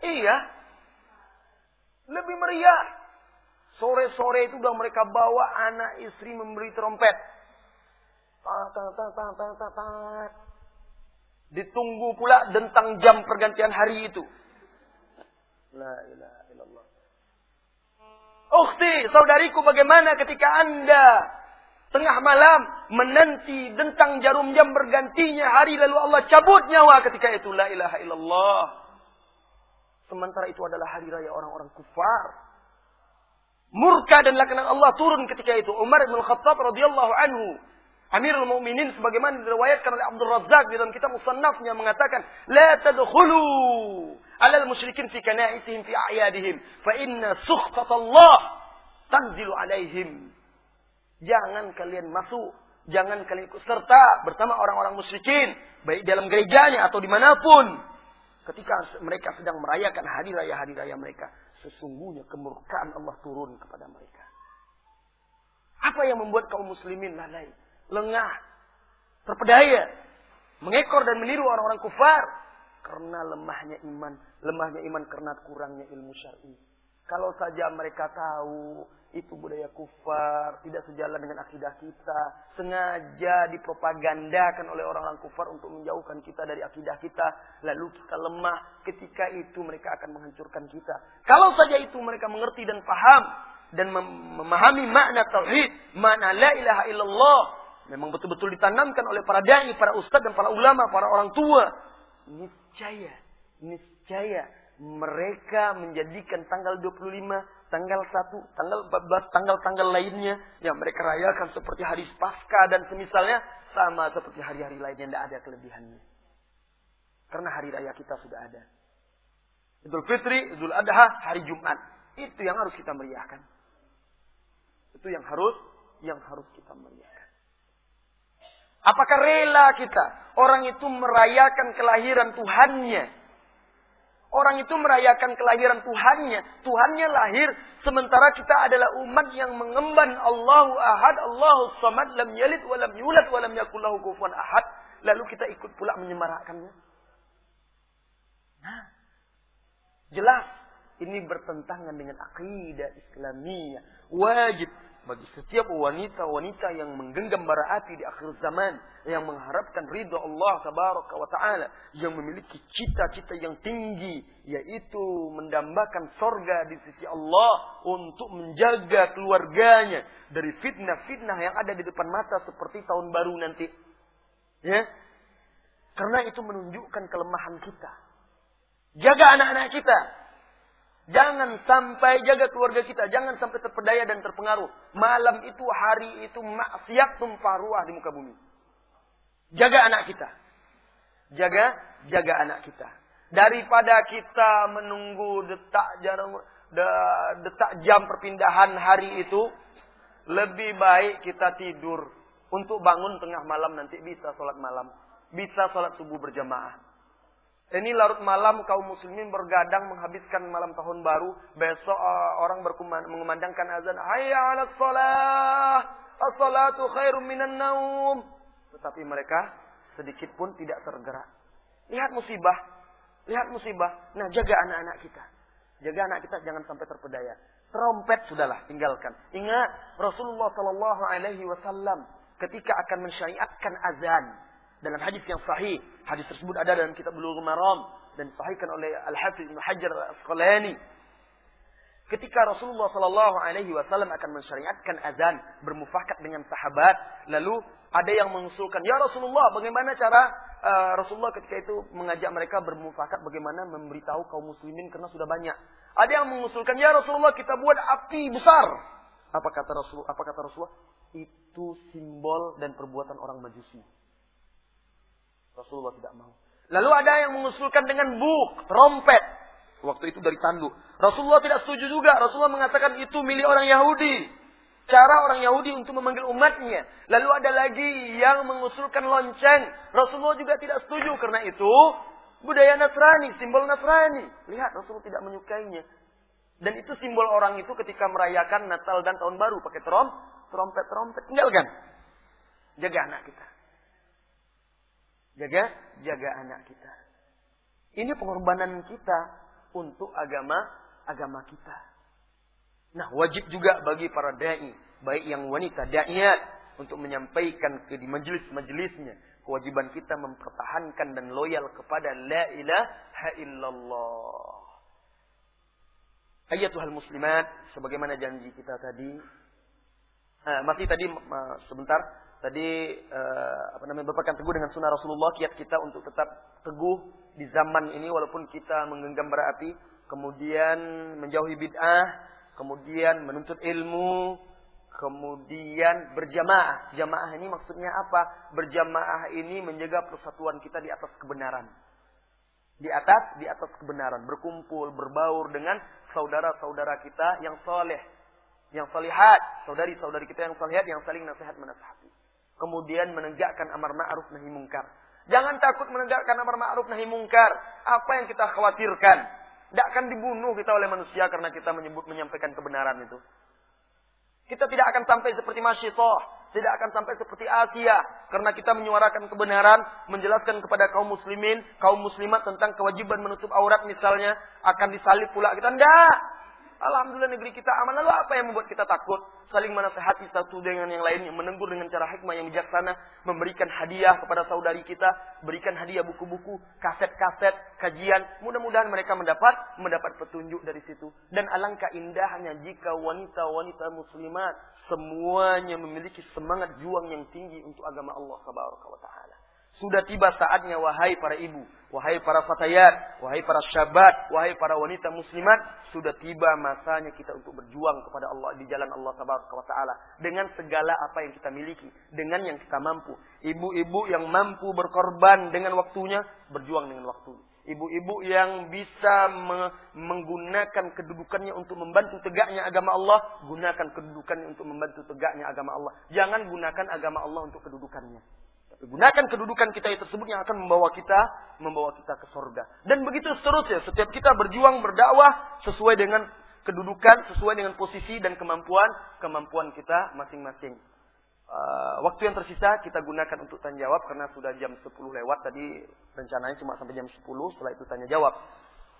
Iya. Lebih meriah. Sore-sore itu udah mereka bawa anak istri memberi trompet. Ditunggu pula tentang jam pergantian hari itu. La ilaha illallah. Ukhti, saudariku, bagaimana ketika Anda tengah malam menanti tentang jarum jam bergantinya hari lalu Allah cabut nyawa ketika itu. La ilaha illallah. Sementara itu adalah hari raya orang-orang kufar. Murka dan laknat Allah turun ketika itu. Umar bin Khattab radhiyallahu anhu, Amirul Mukminin, sebagaimana diriwayatkan oleh Abdul Razzaq di dalam kitab Musannafnya, mengatakan, "La tadkhulu 'alal musyrikin fi kana'isihim fi a'yadihim, fa inna sukhtatallah tanzilu 'alaihim." Jangan kalian masuk, jangan kalian ikut serta bersama orang-orang musyrikin, baik dalam gerejanya atau dimanapun, ketika mereka sedang merayakan hari raya mereka. Sesungguhnya kemurkaan Allah turun kepada mereka. Apa yang membuat kaum muslimin lalai, lengah, terpedaya, mengekor dan meniru orang-orang kufar? Karena lemahnya iman karena kurangnya ilmu syar'i. Kalau saja mereka tahu itu budaya kufar, tidak sejalan dengan akidah kita, sengaja dipropagandakan oleh orang-orang kufar untuk menjauhkan kita dari akidah kita, lalu kita lemah, ketika itu mereka akan menghancurkan kita. Kalau saja itu mereka mengerti dan paham dan memahami makna tauhid, makna la ilaha illallah, memang betul-betul ditanamkan oleh para dai, para ustaz dan para ulama, para orang tua, niscaya mereka menjadikan tanggal 25, tanggal 1, tanggal 14, tanggal-tanggal lainnya yang mereka rayakan seperti hari Paskah dan semisalnya, sama seperti hari-hari lainnya, tidak ada kelebihannya. Karena hari raya kita sudah ada. Idul Fitri, Idul Adha, hari Jumat. Itu yang harus kita meriahkan. Itu yang harus kita meriahkan. Apakah rela kita orang itu merayakan kelahiran Tuhannya? Orang itu merayakan kelahiran Tuhannya. Tuhannya lahir, sementara kita adalah umat yang mengemban Allahu Ahad, Allahu Samad, lam yalid wa lam yulad wa lam yakul lahu kufuwan ahad. Lalu kita ikut pula menyemarakkannya. Nah, jelas ini bertentangan dengan akidah Islamiyah. Wajib bagi setiap wanita-wanita yang menggenggam bara api di akhir zaman, yang mengharapkan ridha Allah tabaraka wa taala, yang memiliki cita-cita yang tinggi, yaitu mendambakan surga di sisi Allah, untuk menjaga keluarganya dari fitnah-fitnah yang ada di depan mata seperti tahun baru nanti. Ya. Karena itu menunjukkan kelemahan kita. Jaga anak-anak kita. Jangan sampai jaga keluarga kita. Jangan sampai terpedaya dan terpengaruh. Malam itu, hari itu maksiat tumpah ruah di muka bumi. Jaga anak kita. Jaga anak kita. Daripada kita menunggu detak jam perpindahan hari itu, lebih baik kita tidur. Untuk bangun tengah malam nanti bisa sholat malam. Bisa sholat subuh berjamaah. Ini larut malam kaum muslimin bergadang menghabiskan malam tahun baru. Besok orang mengumandangkan azan. Hayya 'alas shalah. As-salatu khairum minan naum. Tetapi mereka sedikit pun tidak tergerak. Lihat musibah. Nah, jaga anak-anak kita. Jaga anak kita jangan sampai terpedaya. Trompet sudahlah, tinggalkan. Ingat Rasulullah sallallahu alaihi wasallam ketika akan mensyariatkan azan. Dalam hadis yang sahih, hadis tersebut ada dalam kitab Bulughul Maram dan disahihkan oleh Al-Hafidz Ibnu Hajar Al-Asqalani. Ketika Rasulullah sallallahu alaihi wasallam akan mensyariatkan azan, bermufakat dengan sahabat, lalu ada yang mengusulkan, "Ya Rasulullah, bagaimana cara Rasulullah ketika itu mengajak mereka bermufakat bagaimana memberitahu kaum muslimin karena sudah banyak." Ada yang mengusulkan, "Ya Rasulullah, kita buat api besar." Apa kata Rasulullah? Itu simbol dan perbuatan orang Majusi. Rasulullah tidak mau. Lalu ada yang mengusulkan dengan buk, trompet. Waktu itu dari tanduk. Rasulullah tidak setuju juga. Rasulullah mengatakan itu milik orang Yahudi. Cara orang Yahudi untuk memanggil umatnya. Lalu ada lagi yang mengusulkan lonceng. Rasulullah juga tidak setuju. Karena itu budaya Nasrani, simbol Nasrani. Lihat, Rasulullah tidak menyukainya. Dan itu simbol orang itu ketika merayakan Natal dan Tahun Baru. Pakai trompet. Tinggalkan. Jaga anak kita. Jaga anak kita. Ini pengorbanan kita untuk agama kita. Nah, wajib juga bagi para dai, baik yang wanita da'iyat, untuk menyampaikan di majelis-majelisnya. Kewajiban kita mempertahankan dan loyal kepada la ilaha illallah. Ayyatuhal muslimat, sebagaimana janji kita tadi. Masih tadi sebentar. Tadi berpegang teguh dengan sunnah Rasulullah, kiat kita untuk tetap teguh di zaman ini walaupun kita menggenggam bara api, kemudian menjauhi bid'ah, kemudian menuntut ilmu, kemudian berjamaah. Jamaah ini maksudnya apa? Berjamaah ini menjaga persatuan kita di atas kebenaran. Di atas kebenaran, berkumpul, berbaur dengan saudara-saudara kita yang saleh, yang salihat, saudari-saudari kita yang salihat, yang saling nasihat menasihati. Kemudian menegakkan amar ma'ruf nahi mungkar. Jangan takut menegakkan amar ma'ruf nahi mungkar. Apa yang kita khawatirkan? Tidak akan dibunuh kita oleh manusia karena kita menyampaikan kebenaran itu. Kita tidak akan sampai seperti Masyidah. Tidak akan sampai seperti Asia. Karena kita menyuarakan kebenaran, menjelaskan kepada kaum muslimin, kaum muslimat tentang kewajiban menutup aurat misalnya, akan disalib pula. Kita tidak. Alhamdulillah negeri kita aman. Lalu apa yang membuat kita takut? Saling menasihati satu dengan yang lainnya, menegur dengan cara hikmah yang bijaksana, memberikan hadiah kepada saudari kita, berikan hadiah buku-buku, kaset-kaset, kajian. Mudah-mudahan mereka mendapat petunjuk dari situ. Dan alangkah indahnya jika wanita-wanita muslimat semuanya memiliki semangat juang yang tinggi untuk agama Allah Subhanahu wa taala. Sudah tiba saatnya wahai para ibu, wahai para fatayat, wahai para syabat, wahai para wanita muslimat, sudah tiba masanya kita untuk berjuang kepada Allah di jalan Allah Subhanahu wa taala dengan segala apa yang kita miliki, dengan yang kita mampu. Ibu-ibu yang mampu berkorban dengan waktunya, berjuang dengan waktu. Ibu-ibu yang bisa menggunakan kedudukannya untuk membantu tegaknya agama Allah, gunakan kedudukannya untuk membantu tegaknya agama Allah. Jangan gunakan agama Allah untuk kedudukannya. Gunakan kedudukan kita tersebut yang akan membawa kita ke surga. Dan begitu seterusnya. Setiap kita berjuang, berdakwah sesuai dengan kedudukan, sesuai dengan posisi dan kemampuan kita masing-masing. Waktu yang tersisa kita gunakan untuk tanya jawab karena sudah jam 10 lewat. Tadi rencananya cuma sampai jam 10, setelah itu tanya jawab.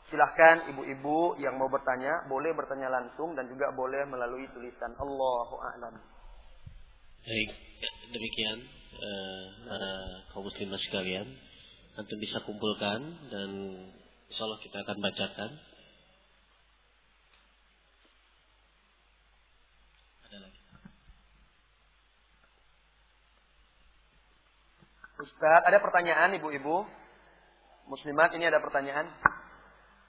Silahkan ibu-ibu yang mau bertanya, boleh bertanya langsung dan juga boleh melalui tulisan. Allahu a'lam. Baik, demikian para kaum muslimah sekalian. Nanti bisa kumpulkan dan insyaallah kita akan bacakan. Ada lagi. Ustaz, ada pertanyaan ibu-ibu muslimat, ini ada pertanyaan.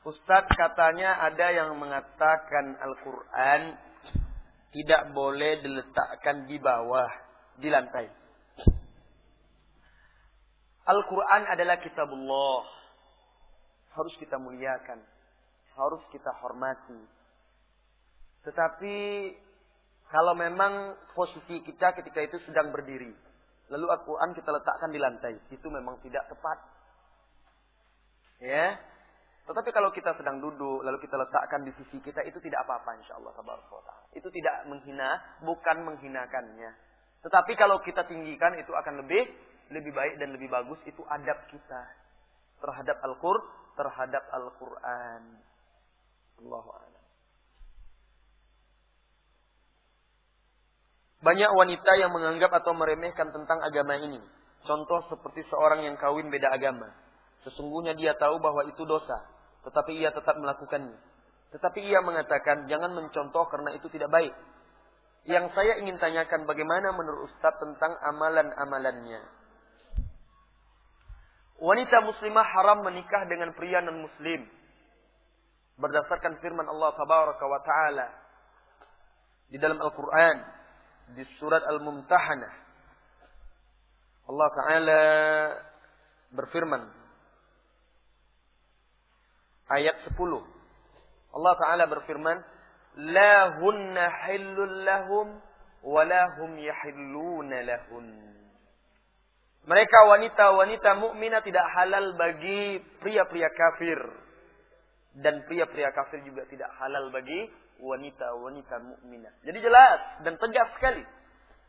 Ustaz, katanya ada yang mengatakan Al-Quran tidak boleh diletakkan di bawah, di lantai. Al-Quran adalah kitabullah. Harus kita muliakan. Harus kita hormati. Tetapi kalau memang posisi kita ketika itu sedang berdiri, lalu Al-Quran kita letakkan di lantai, itu memang tidak tepat. Ya. Tetapi kalau kita sedang duduk, lalu kita letakkan di sisi kita, itu tidak apa-apa insyaallah tabaraka wa ta'ala. Itu tidak menghina, bukan menghinakannya. Tetapi kalau kita tinggikan, itu akan lebih baik dan lebih bagus. Itu adab kita terhadap Al-Quran. Allahu a'lam. Banyak wanita yang menganggap atau meremehkan tentang agama ini. Contoh seperti seorang yang kawin beda agama. Sesungguhnya dia tahu bahwa itu dosa, tetapi ia tetap melakukannya. Tetapi ia mengatakan, jangan mencontoh karena itu tidak baik. Yang saya ingin tanyakan, bagaimana menurut Ustaz tentang amalan-amalannya? Wanita muslimah haram menikah dengan pria non-muslim. Berdasarkan firman Allah Tabaraka wa Ta'ala di dalam Al-Quran, di surat Al-Mumtahanah. Allah Ta'ala berfirman, ayat 10. Allah Ta'ala berfirman, la hunna hillul lahum wa la hum yahilluna lahun. Mereka wanita-wanita mukminah tidak halal bagi pria-pria kafir, dan pria-pria kafir juga tidak halal bagi wanita-wanita mukminah. Jadi jelas dan tegas sekali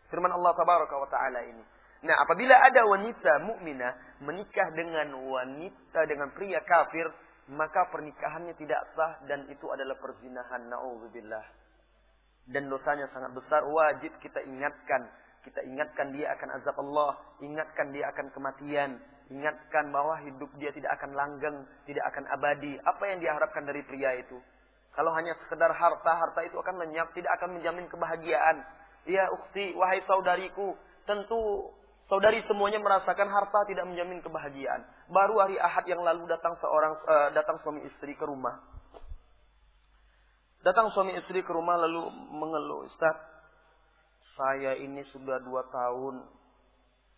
firman Allah Tabaraka wa Ta'ala ini. Nah, apabila ada wanita mukminah menikah dengan pria kafir, maka pernikahannya tidak sah dan itu adalah perzinahan, na'udzubillah. Dan dosanya sangat besar, wajib kita ingatkan. Kita ingatkan dia akan azab Allah, ingatkan dia akan kematian, ingatkan bahwa hidup dia tidak akan langgeng, tidak akan abadi. Apa yang diharapkan dari pria itu? Kalau hanya sekedar harta itu akan lenyap, tidak akan menjamin kebahagiaan. Ya ukhti, wahai saudariku, tentu saudari semuanya merasakan harta tidak menjamin kebahagiaan. Baru hari Ahad yang lalu datang suami istri ke rumah. Datang suami istri ke rumah lalu mengeluh, Ustaz, saya ini sudah 2 tahun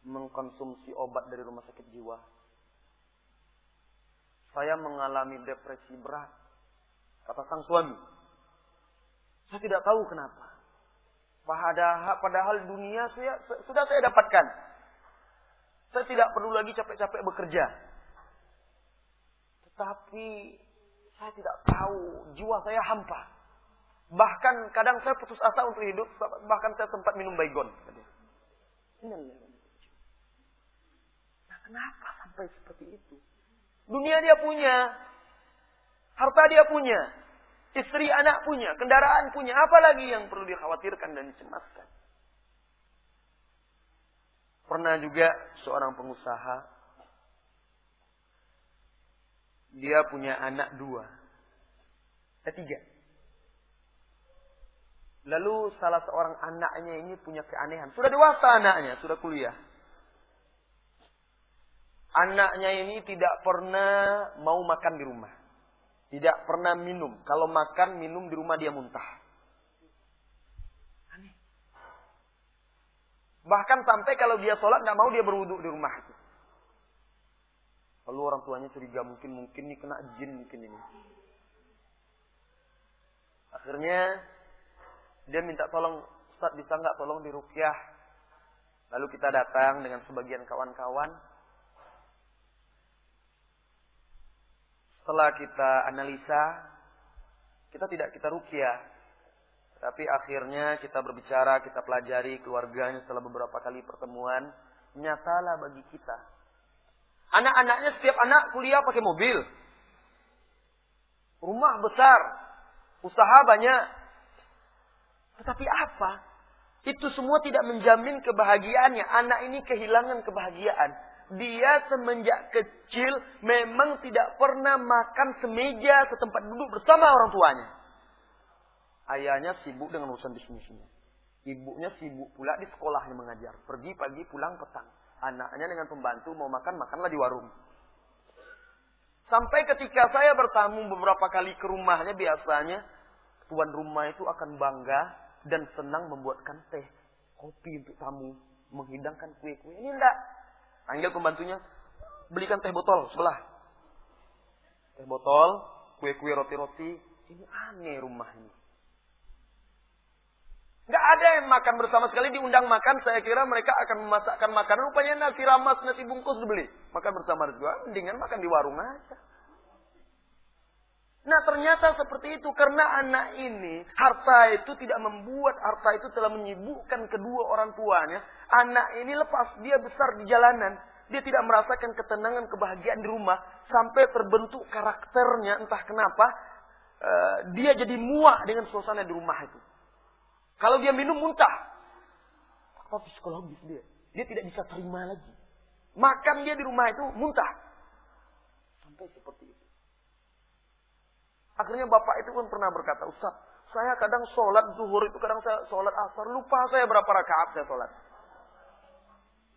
mengkonsumsi obat dari rumah sakit jiwa. Saya mengalami depresi berat. Kata sang suami, saya tidak tahu kenapa. Padahal dunia sudah saya dapatkan. Saya tidak perlu lagi capek-capek bekerja. Tetapi saya tidak tahu, jiwa saya hampa. Bahkan kadang saya putus asa untuk hidup, bahkan saya sempat minum baygon. Nah, kenapa sampai seperti itu? Dunia dia punya, harta dia punya, istri anak punya, kendaraan punya, apalagi yang perlu dikhawatirkan dan dicemaskan. Pernah juga seorang pengusaha, dia punya anak 3. Lalu salah seorang anaknya ini punya keanehan. Sudah dewasa anaknya, sudah kuliah. Anaknya ini tidak pernah mau makan di rumah. Tidak pernah minum. Kalau makan, minum di rumah dia muntah. Aneh. Bahkan sampai kalau dia sholat, tidak mau dia berwudu di rumah. Lalu orang tuanya curiga, mungkin ini kena jin mungkin ini. Akhirnya dia minta tolong, Ustaz bisa nggak tolong diruqyah. Lalu kita datang dengan sebagian kawan-kawan. Setelah kita analisa, kita ruqyah. Tapi akhirnya kita berbicara, kita pelajari keluarganya setelah beberapa kali pertemuan. Nyatalah bagi kita. Anak-anaknya setiap anak kuliah pakai mobil. Rumah besar. Usaha banyak. Tetapi apa? Itu semua tidak menjamin kebahagiaannya. Anak ini kehilangan kebahagiaan. Dia semenjak kecil memang tidak pernah makan semeja setempat duduk bersama orang tuanya. Ayahnya sibuk dengan urusan bisnisnya. Ibunya sibuk pula di sekolahnya mengajar. Pergi pagi, pulang petang. Anaknya dengan pembantu mau makan, makanlah di warung. Sampai ketika saya bertamu beberapa kali ke rumahnya, biasanya tuan rumah itu akan bangga dan senang membuatkan teh, kopi untuk tamu, menghidangkan kue-kue. Ini enggak. Panggil pembantunya, belikan teh botol sebelah. Teh botol, kue-kue, roti-roti. Ini aneh rumah ini. Nggak ada yang makan bersama sekali, diundang makan. Saya kira mereka akan memasakkan makanan. Rupanya nasi ramas, nasi bungkus dibeli. Makan bersama juga, mendingan makan di warung aja. Nah ternyata seperti itu. Karena anak ini, harta itu tidak membuat, harta itu telah menyibukkan kedua orang tuanya. Anak ini lepas dia besar di jalanan. Dia tidak merasakan ketenangan, kebahagiaan di rumah. Sampai terbentuk karakternya, entah kenapa. Dia jadi muak dengan suasana di rumah itu. Kalau dia minum muntah. Apa psikologis dia? Dia tidak bisa terima lagi. Makan dia di rumah itu muntah. Sampai seperti itu. Akhirnya bapak itu pun pernah berkata, Ustaz, saya kadang sholat zuhur itu, kadang saya sholat asar. Lupa saya berapa rakaat saya sholat.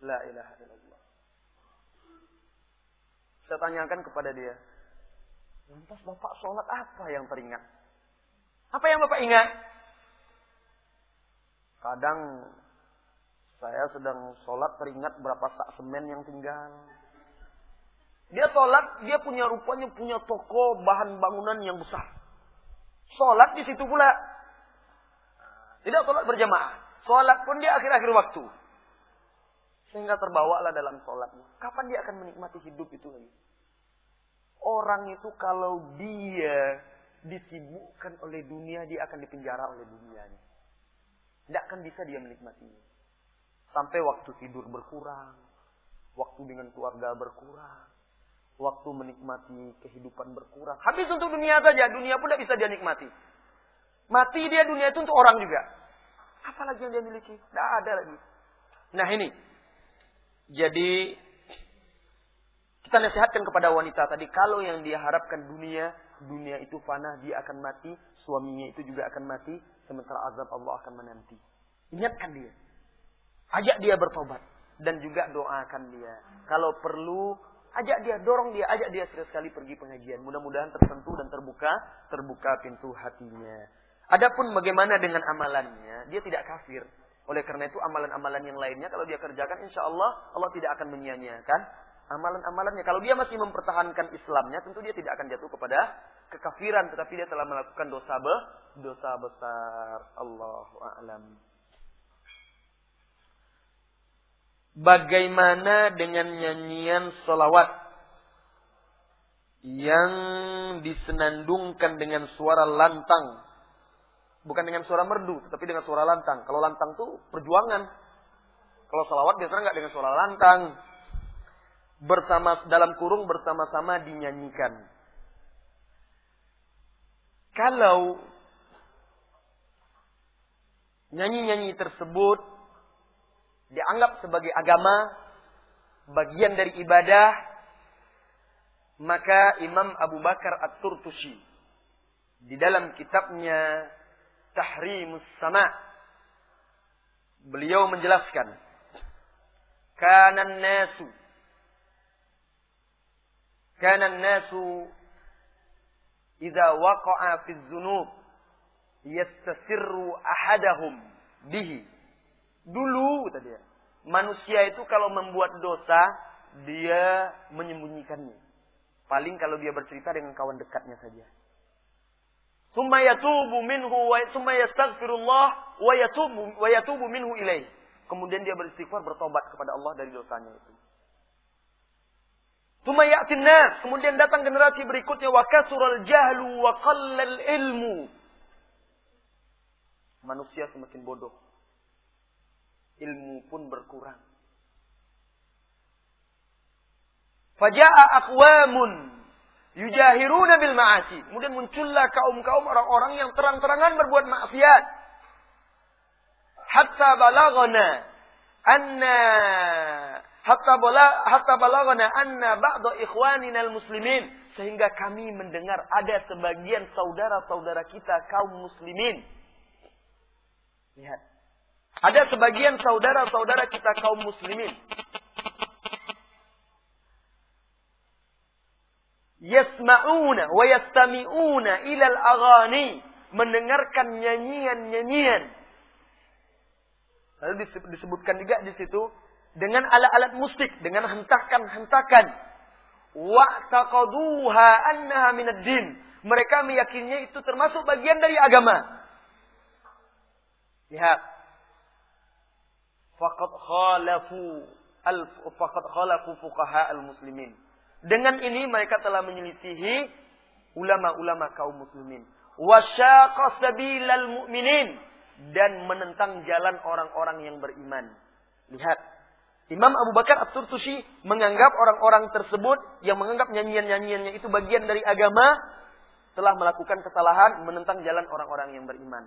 La ilaha illallah. Saya tanyakan kepada dia. Lantas bapak sholat apa yang teringat? Apa yang bapak ingat? Kadang saya sedang sholat teringat berapa sak semen yang tinggal. Dia sholat, dia rupanya punya toko bahan bangunan yang besar. Sholat di situ pula. Tidak sholat berjamaah. Sholat pun dia akhir-akhir waktu. Sehingga terbawalah dalam sholatnya. Kapan dia akan menikmati hidup itu lagi? Orang itu kalau dia disibukkan oleh dunia, dia akan dipenjara oleh dunianya. Tidak akan bisa dia menikmatinya. Sampai waktu tidur berkurang. Waktu dengan keluarga berkurang. Waktu menikmati kehidupan berkurang. Habis untuk dunia saja. Dunia pun tidak bisa dia nikmati. Mati dia, dunia itu untuk orang juga. Apalagi yang dia miliki? Tidak ada lagi. Nah ini. Jadi kita nasihatkan kepada wanita tadi. Kalau yang dia harapkan dunia. Dunia itu fana. Dia akan mati. Suaminya itu juga akan mati. Sementara azab Allah akan menanti. Ingatkan dia. Ajak dia bertobat. Dan juga doakan dia. Kalau perlu, ajak dia, dorong dia. Ajak dia sekali pergi pengajian. Mudah-mudahan tersentuh dan terbuka pintu hatinya. Adapun bagaimana dengan amalannya, dia tidak kafir. Oleh karena itu amalan-amalan yang lainnya, kalau dia kerjakan, insya Allah, Allah tidak akan menyia-nyiakan amalan-amalannya. Kalau dia masih mempertahankan Islamnya, tentu dia tidak akan jatuh kepada kekafiran, tetapi dia telah melakukan dosa besar. Allahu a'lam. Bagaimana dengan nyanyian salawat yang disenandungkan dengan suara lantang? Bukan dengan suara merdu, tetapi dengan suara lantang. Kalau lantang itu perjuangan. Kalau salawat biasanya nggak dengan suara lantang. Dalam kurung bersama-sama dinyanyikan. Kalau nyanyi-nyanyi tersebut dianggap sebagai agama, bagian dari ibadah, maka Imam Abu Bakar At-Turtushi di dalam kitabnya Tahrimus Sama' beliau menjelaskan, Kana an-nasu idza waqa'a fi dzunub yastasirru ahadahum bihi. Dulu tadi ya, manusia itu kalau membuat dosa dia menyembunyikannya. Paling kalau dia bercerita dengan kawan dekatnya saja. Tsumma yatubu minhu wa tsumma yastaghfirullah wa yatubu minhu ilaih. Kemudian dia beristighfar, bertobat kepada Allah dari dosanya itu. Tsumma ya'tin nas, kemudian datang generasi berikutnya, wa kasural jahlu wa qallal ilmu. manusia semakin bodoh. Ilmu pun berkurang. Faja'a aqwamun yujahiruna bil ma'asi. Kemudian muncullah kaum-kaum orang-orang yang terang-terangan berbuat maksiat. Hatta balagana anna ba'da ikhwanina al-muslimin, sehingga kami mendengar ada sebagian saudara-saudara kita kaum muslimin. Lihat. Ada sebagian saudara-saudara kita kaum muslimin yasma'una wa yastami'una ilal aghani, mendengarkan nyanyian-nyanyian. Lalu disebutkan juga di situ dengan alat-alat musik, dengan hentakan-hentakan. Wa taqaduha annaha minad din. Mereka meyakininya itu termasuk bagian dari agama. Lihat. Faqad khalafu fuqaha al-muslimin. Dengan ini mereka telah menyelisihi ulama-ulama kaum muslimin. Wasyaqa sabilal mu'minin, dan menentang jalan orang-orang yang beriman. Lihat, Imam Abu Bakar At-Turtusi menganggap orang-orang tersebut yang menganggap nyanyian-nyanyiannya itu bagian dari agama telah melakukan kesalahan, menentang jalan orang-orang yang beriman.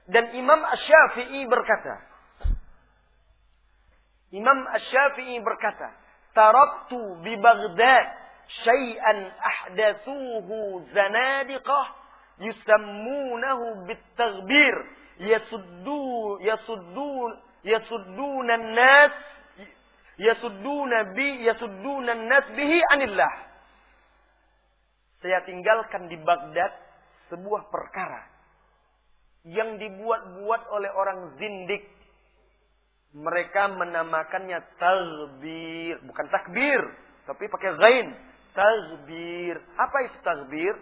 Dan Imam Asy-Syafi'i berkata, taraktu bi Baghdad syai'an ahdatsuhu zanadiqah yusammunahu bit-taghbir yasudduna an-nas bihi anillah. Saya tinggalkan di Baghdad sebuah perkara yang dibuat-buat oleh orang zindik. Mereka menamakannya taghbir, bukan takbir, tapi pakai ghain. Taghbir. Apa itu taghbir?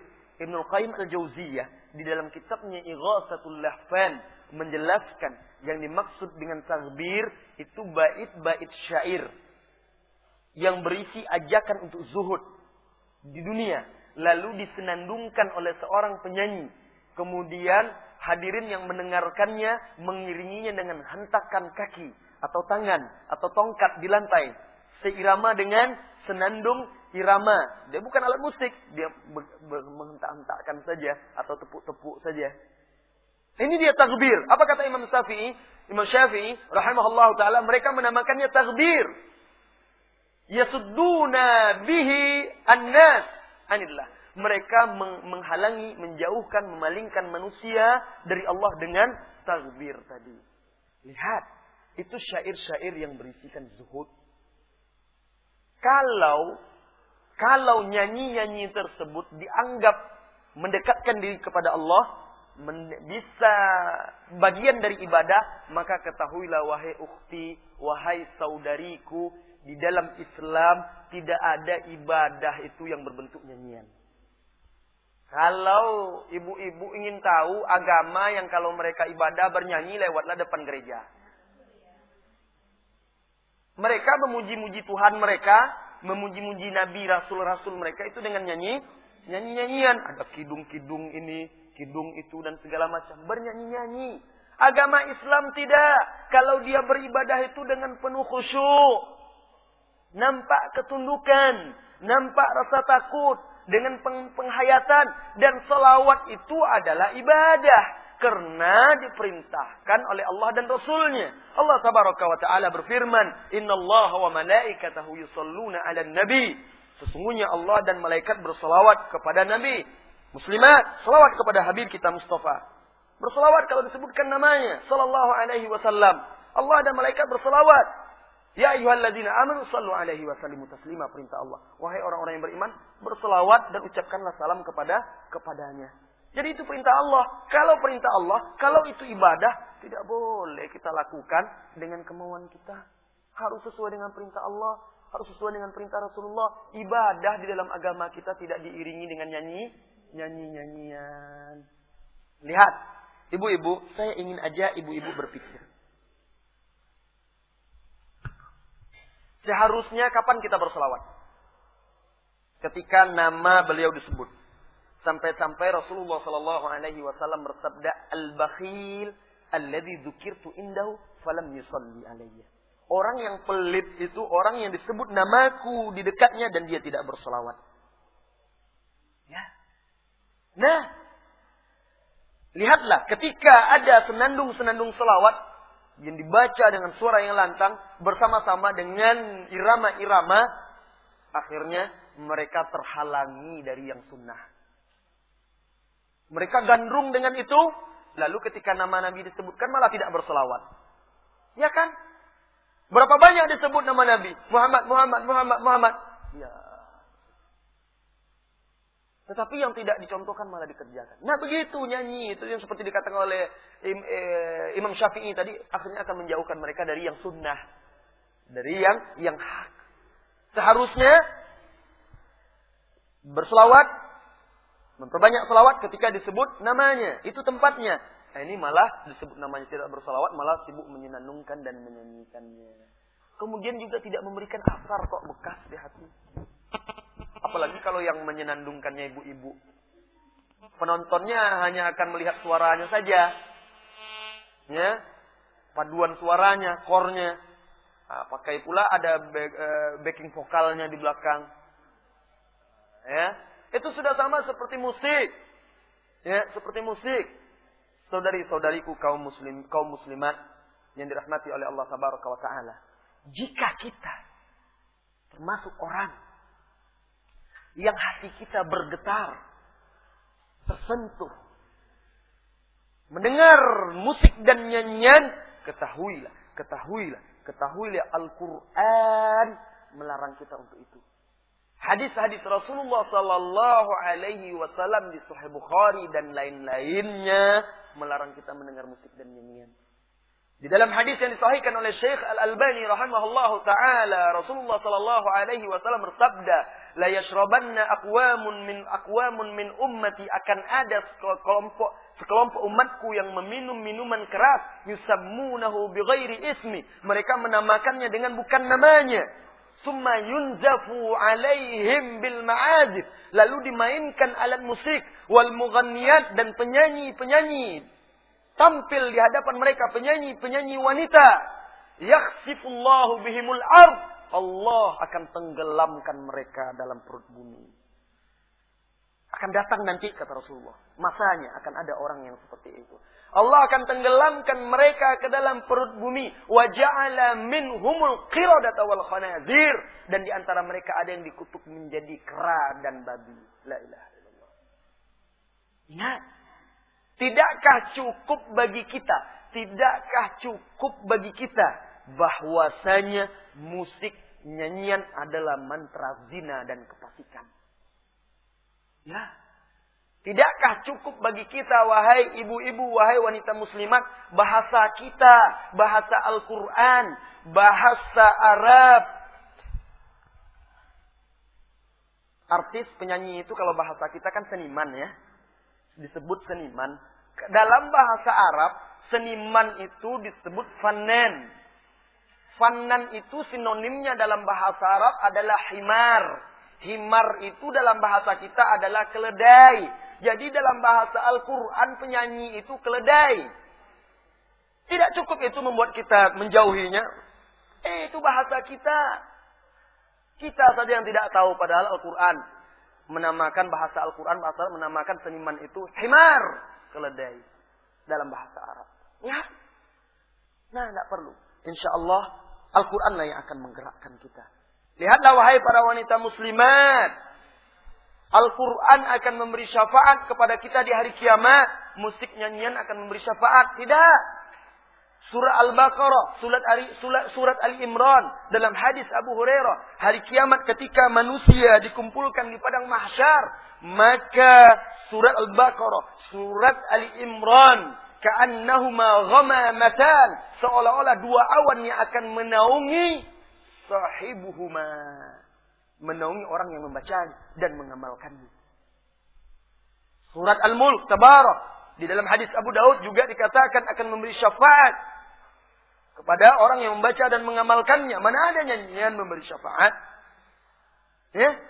Ibnu Qayyim al-Jauziyah di dalam kitabnya Ighatsatul Lahfan menjelaskan yang dimaksud dengan taghbir itu bait-bait syair yang berisi ajakan untuk zuhud di dunia, lalu disenandungkan oleh seorang penyanyi. Kemudian hadirin yang mendengarkannya mengiringinya dengan hentakan kaki atau tangan atau tongkat di lantai, seirama dengan senandung irama. Dia bukan alat musik, dia menghentak-hentakkan saja atau tepuk-tepuk saja. Ini dia taghbir. Apa kata Imam Syafi'i? Imam Syafi'i rahimahullahu taala, mereka menamakannya taghbir. Yasudduna bihi an-nas anillah. Mereka menghalangi, menjauhkan, memalingkan manusia dari Allah dengan taghbir tadi. Lihat, itu syair-syair yang berisikan zuhud. Kalau nyanyi-nyanyi tersebut dianggap mendekatkan diri kepada Allah, bisa bagian dari ibadah, maka ketahuilah wahai ukhti, wahai saudariku, di dalam Islam tidak ada ibadah itu yang berbentuk nyanyian. Kalau ibu-ibu ingin tahu agama yang kalau mereka ibadah bernyanyi, lewatlah depan gereja. Mereka memuji-muji Tuhan mereka, memuji-muji Nabi, Rasul-Rasul mereka itu dengan nyanyi-nyanyian. Ada kidung-kidung ini, kidung itu dan segala macam. Bernyanyi-nyanyi. Agama Islam tidak. Kalau dia beribadah itu dengan penuh khusyuk. Nampak ketundukan. Nampak rasa takut. Dengan penghayatan. Dan selawat itu adalah ibadah. Karena diperintahkan oleh Allah dan Rasulnya. Allah tabaraka wa ta'ala berfirman, Innallaha wa malaikatahu yusalluna ala nabi. Sesungguhnya Allah dan malaikat berselawat kepada Nabi. Muslimat, selawat kepada Habib kita Mustafa. Berselawat kalau disebutkan namanya. Sallallahu alaihi wasallam. Allah dan malaikat berselawat. Ya ayyuhalladzina amanu sallu alaihi wa sallimu taslima, perintah Allah. Wahai orang-orang yang beriman, berselawat dan ucapkanlah salam kepadanya. Jadi itu perintah Allah. Kalau perintah Allah, kalau itu ibadah, tidak boleh kita lakukan dengan kemauan kita. Harus sesuai dengan perintah Allah, harus sesuai dengan perintah Rasulullah. Ibadah di dalam agama kita tidak diiringi dengan nyanyi-nyanyian. Lihat, ibu-ibu, saya ingin aja ibu-ibu berpikir. Seharusnya kapan kita berselawat? Ketika nama beliau disebut. Sampai-sampai Rasulullah sallallahu alaihi wasallam bersabda, al-bakhil alladzi dzukirtu indahu falam yusalli alayya. Orang yang pelit itu orang yang disebut namaku di dekatnya dan dia tidak berselawat. Ya. Nah, lihatlah ketika ada senandung-senandung selawat yang dibaca dengan suara yang lantang bersama-sama dengan irama-irama, akhirnya mereka terhalangi dari yang sunnah. Mereka gandrung dengan itu, lalu ketika nama Nabi disebutkan malah tidak berselawat. Ya kan? Berapa banyak disebut nama Nabi? Muhammad. Ya. Tetapi yang tidak dicontohkan malah dikerjakan. Nah begitu nyanyi. Itu yang seperti dikatakan oleh Imam Syafi'i tadi. Akhirnya akan menjauhkan mereka dari yang sunnah. Dari yang hak. Seharusnya berselawat. Memperbanyak selawat ketika disebut namanya. Itu tempatnya. Nah, ini malah disebut namanya tidak berselawat. Malah sibuk menyenandungkan dan menyanyikannya. Kemudian juga tidak memberikan asar kok bekas di hati. Apalagi kalau yang menyenandungkannya ibu-ibu. Penontonnya hanya akan melihat suaranya saja. Ya. Paduan suaranya, kornya. Nah, pakai pula ada backing vokalnya di belakang. Ya. Itu sudah sama seperti musik. Ya, seperti musik. Saudari-saudariku kaum muslimat yang dirahmati oleh Allah Tabaraka wa Ta'ala. Jika kita termasuk orang yang hati kita bergetar, tersentuh, mendengar musik dan nyanyian, ketahuilah Al-Quran melarang kita untuk itu. Hadis-hadis Rasulullah Sallallahu Alaihi Wasallam di Sahih Bukhari dan lain-lainnya melarang kita mendengar musik dan nyanyian. Di dalam hadis yang disahihkan oleh Syekh Al-Albani rahimahullahu taala, Rasulullah sallallahu alaihi wasallam bersabda, "La yashrabanna aqwamun min ummati," akan ada sekelompok umatku yang meminum minuman keras, yusammunahu bighairi ismi, mereka menamakannya dengan bukan namanya. Summa yunzafu alaihim bil ma'azif, lalu dimainkan alat musik, wal mughanniyat, dan penyanyi-penyanyi tampil di hadapan mereka, penyanyi-penyanyi wanita. Yakhsifullahu bihimul ard, Allah akan tenggelamkan mereka dalam perut bumi. Akan datang nanti, kata Rasulullah, masanya akan ada orang yang seperti itu. Allah akan tenggelamkan mereka ke dalam perut bumi. Wa ja'ala minhumul qiradata wal khanazir, dan di antara mereka ada yang dikutuk menjadi kera dan babi. La ilaha illallah. Ingat, tidakkah cukup bagi kita bahwasanya musik, nyanyian adalah mantra zina dan kefasikan? Ya. Tidakkah cukup bagi kita, wahai ibu-ibu, wahai wanita muslimat, bahasa kita, bahasa Al-Quran, bahasa Arab. Artis, penyanyi itu kalau bahasa kita kan seniman ya. Disebut seniman. Dalam bahasa Arab, seniman itu disebut fanan. Fanan itu sinonimnya dalam bahasa Arab adalah himar. Himar itu dalam bahasa kita adalah keledai. Jadi dalam bahasa Al-Quran penyanyi itu keledai. Tidak cukup itu membuat kita menjauhinya. Itu bahasa kita. Kita saja yang tidak tahu, padahal Al-Quran menamakan bahasa Al-Quran, menamakan seniman itu himar, keledai. Dalam bahasa Arab. Ya. Nah, tidak perlu. Insya Allah Al-Quran lah yang akan menggerakkan kita. Lihatlah wahai para wanita muslimat. Al-Quran akan memberi syafaat kepada kita di hari kiamat. Musik nyanyian akan memberi syafaat. Tidak. Surah Al-Baqarah, surat Ali-Imran, dalam hadis Abu Hurairah, hari kiamat ketika manusia dikumpulkan di padang mahsyar, maka surat Al-Baqarah, surat Ali-Imran, ka'annahuma ghamamatan, seolah-olah dua awan yang akan menaungi sahibuhuma, menaungi orang yang membacanya dan mengamalkannya. Surat Al-Mulk, Tabarak, di dalam hadis Abu Daud juga dikatakan akan memberi syafaat kepada orang yang membaca dan mengamalkannya. Mana ada nyanyian memberi syafaat? Ya?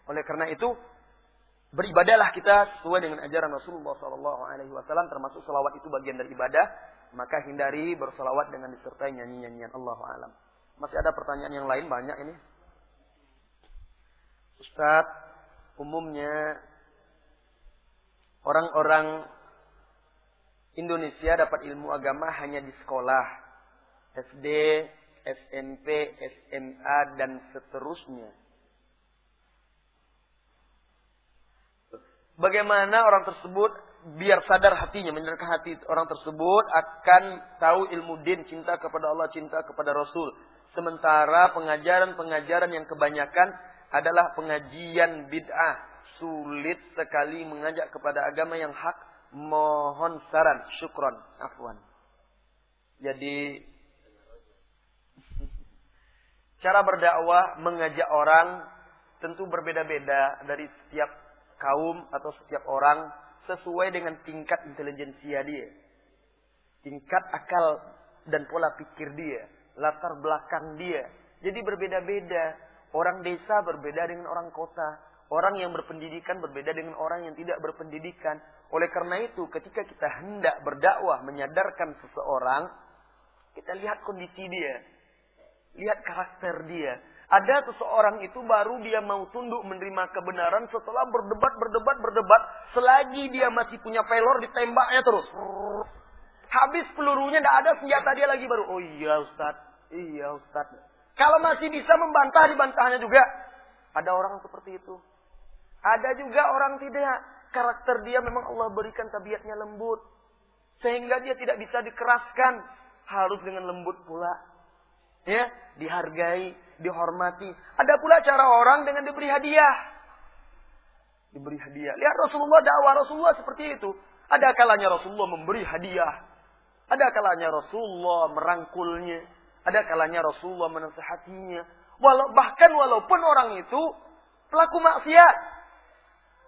Oleh karena itu, Beribadahlah kita sesuai dengan ajaran Rasulullah SAW, termasuk salawat itu bagian dari ibadah. Maka hindari bersalawat dengan disertai nyanyi-nyanyian. Allahu a'lam. Masih ada pertanyaan yang lain banyak ini. Ustaz, umumnya orang-orang Indonesia dapat ilmu agama hanya di sekolah, SD, SMP, SMA, dan seterusnya. Bagaimana orang tersebut biar sadar hatinya, menyenangkan hati orang tersebut akan tahu ilmu din, cinta kepada Allah, cinta kepada Rasul. Sementara pengajaran-pengajaran yang kebanyakan adalah pengajian bid'ah. Sulit sekali mengajak kepada agama yang hak. Mohon saran. Syukron. Afwan. Jadi cara berdakwah, mengajak orang tentu berbeda-beda dari setiap kaum atau setiap orang sesuai dengan tingkat intelijensia dia, tingkat akal dan pola pikir dia, latar belakang dia. Jadi berbeda-beda. Orang desa berbeda dengan orang kota, orang yang berpendidikan berbeda dengan orang yang tidak berpendidikan. Oleh karena itu, ketika kita hendak berdakwah menyadarkan seseorang, kita lihat kondisi dia, lihat karakter dia. Ada seseorang itu baru dia mau tunduk menerima kebenaran setelah berdebat. Selagi dia masih punya pelor, ditembaknya terus. Habis pelurunya, tidak ada senjata dia lagi baru. Oh iya Ustaz, iya Ustaz. Kalau masih bisa membantah, dibantahnya juga. Ada orang seperti itu. Ada juga orang tidak. Karakter dia memang Allah berikan tabiatnya lembut. Sehingga dia tidak bisa dikeraskan. Harus dengan lembut pula. Ya, dihargai, dihormati. Ada pula cara orang dengan diberi hadiah. Diberi hadiah. Lihat Rasulullah, dakwah Rasulullah seperti itu. Ada kalanya Rasulullah memberi hadiah. Ada kalanya Rasulullah merangkulnya. Ada kalanya Rasulullah menasihatinya. Bahkan walaupun orang itu pelaku maksiat,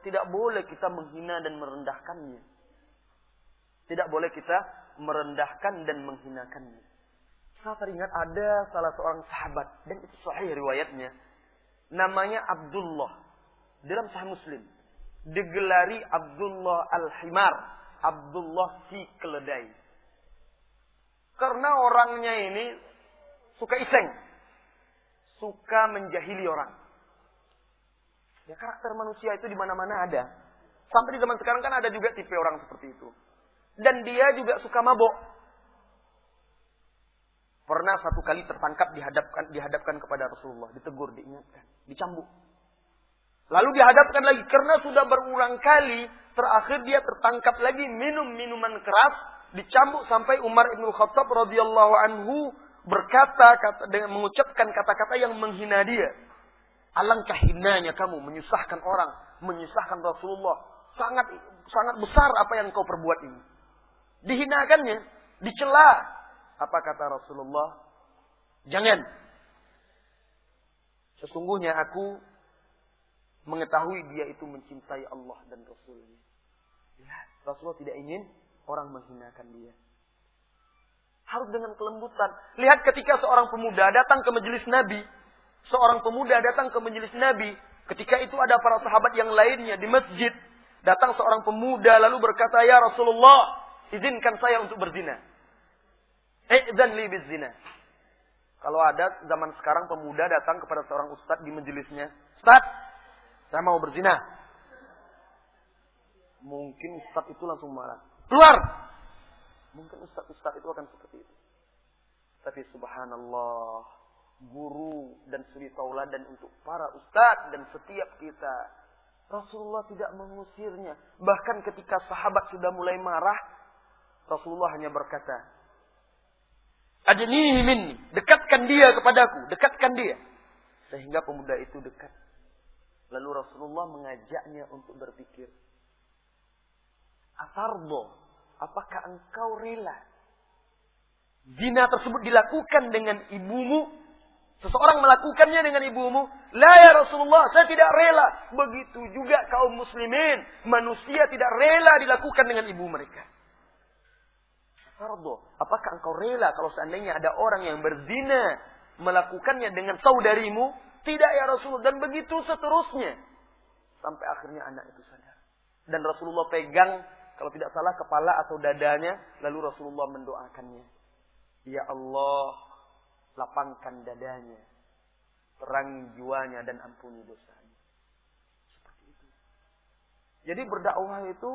tidak boleh kita menghina dan merendahkannya. Tidak boleh kita merendahkan dan menghinakannya. Saya teringat ada salah seorang sahabat, dan itu sahih riwayatnya. Namanya Abdullah. Dalam Sahih Muslim. Digelari Abdullah Al-Himar. Abdullah si keledai. Karena orangnya ini suka iseng. Suka menjahili orang. Ya, karakter manusia itu di mana-mana ada. Sampai di zaman sekarang kan ada juga tipe orang seperti itu. Dan dia juga suka mabok. Pernah satu kali tertangkap dihadapkan kepada Rasulullah. Ditegur, diingatkan, dicambuk. Lalu dihadapkan lagi. Karena sudah berulang kali. Terakhir dia tertangkap lagi minum minuman keras. Dicambuk sampai Umar ibn Khattab radhiyallahu anhu berkata dengan mengucapkan kata-kata yang menghina dia. Alangkah hinanya kamu menyusahkan orang, menyusahkan Rasulullah. Sangat besar apa yang kau perbuat ini. Dihinakannya, dicela. Apa kata Rasulullah? Jangan. Sesungguhnya aku mengetahui dia itu mencintai Allah dan Rasulnya. Ya, Rasulullah tidak ingin orang menghinakan dia. Harus dengan kelembutan. Lihat ketika seorang pemuda datang ke majelis Nabi. Seorang pemuda datang ke majelis Nabi. Ketika itu ada para sahabat yang lainnya di masjid. Datang seorang pemuda lalu berkata, "Ya Rasulullah, izinkan saya untuk berzina." Idzan li bizina. Kalau ada zaman sekarang pemuda datang kepada seorang ustadz di majelisnya. "Ustadz, saya mau berzina." Mungkin ustadz itu langsung marah. "Keluar!" Mungkin ustadz itu akan seperti itu. Tapi subhanallah, guru dan suri tauladan untuk para ustadz dan setiap kita. Rasulullah tidak mengusirnya. Bahkan ketika sahabat sudah mulai marah, Rasulullah hanya berkata, "Adnihi minni," dekatkan dia kepadaku, dekatkan dia. Sehingga pemuda itu dekat. Lalu Rasulullah mengajaknya untuk berpikir. Atardo, apakah engkau rela zina tersebut dilakukan dengan ibumu? Seseorang melakukannya dengan ibumu? La ya Rasulullah, saya tidak rela. Begitu juga kaum muslimin. Manusia tidak rela dilakukan dengan ibu mereka. Fardo, apakah engkau rela kalau seandainya ada orang yang berzina melakukannya dengan saudarimu? Tidak ya Rasulullah. Dan begitu seterusnya. Sampai akhirnya anak itu sadar. Dan Rasulullah pegang, kalau tidak salah, kepala atau dadanya. Lalu Rasulullah mendoakannya. Ya Allah, lapangkan dadanya, terangi jiwanya, dan ampuni dosanya. Seperti itu. Jadi berdakwah itu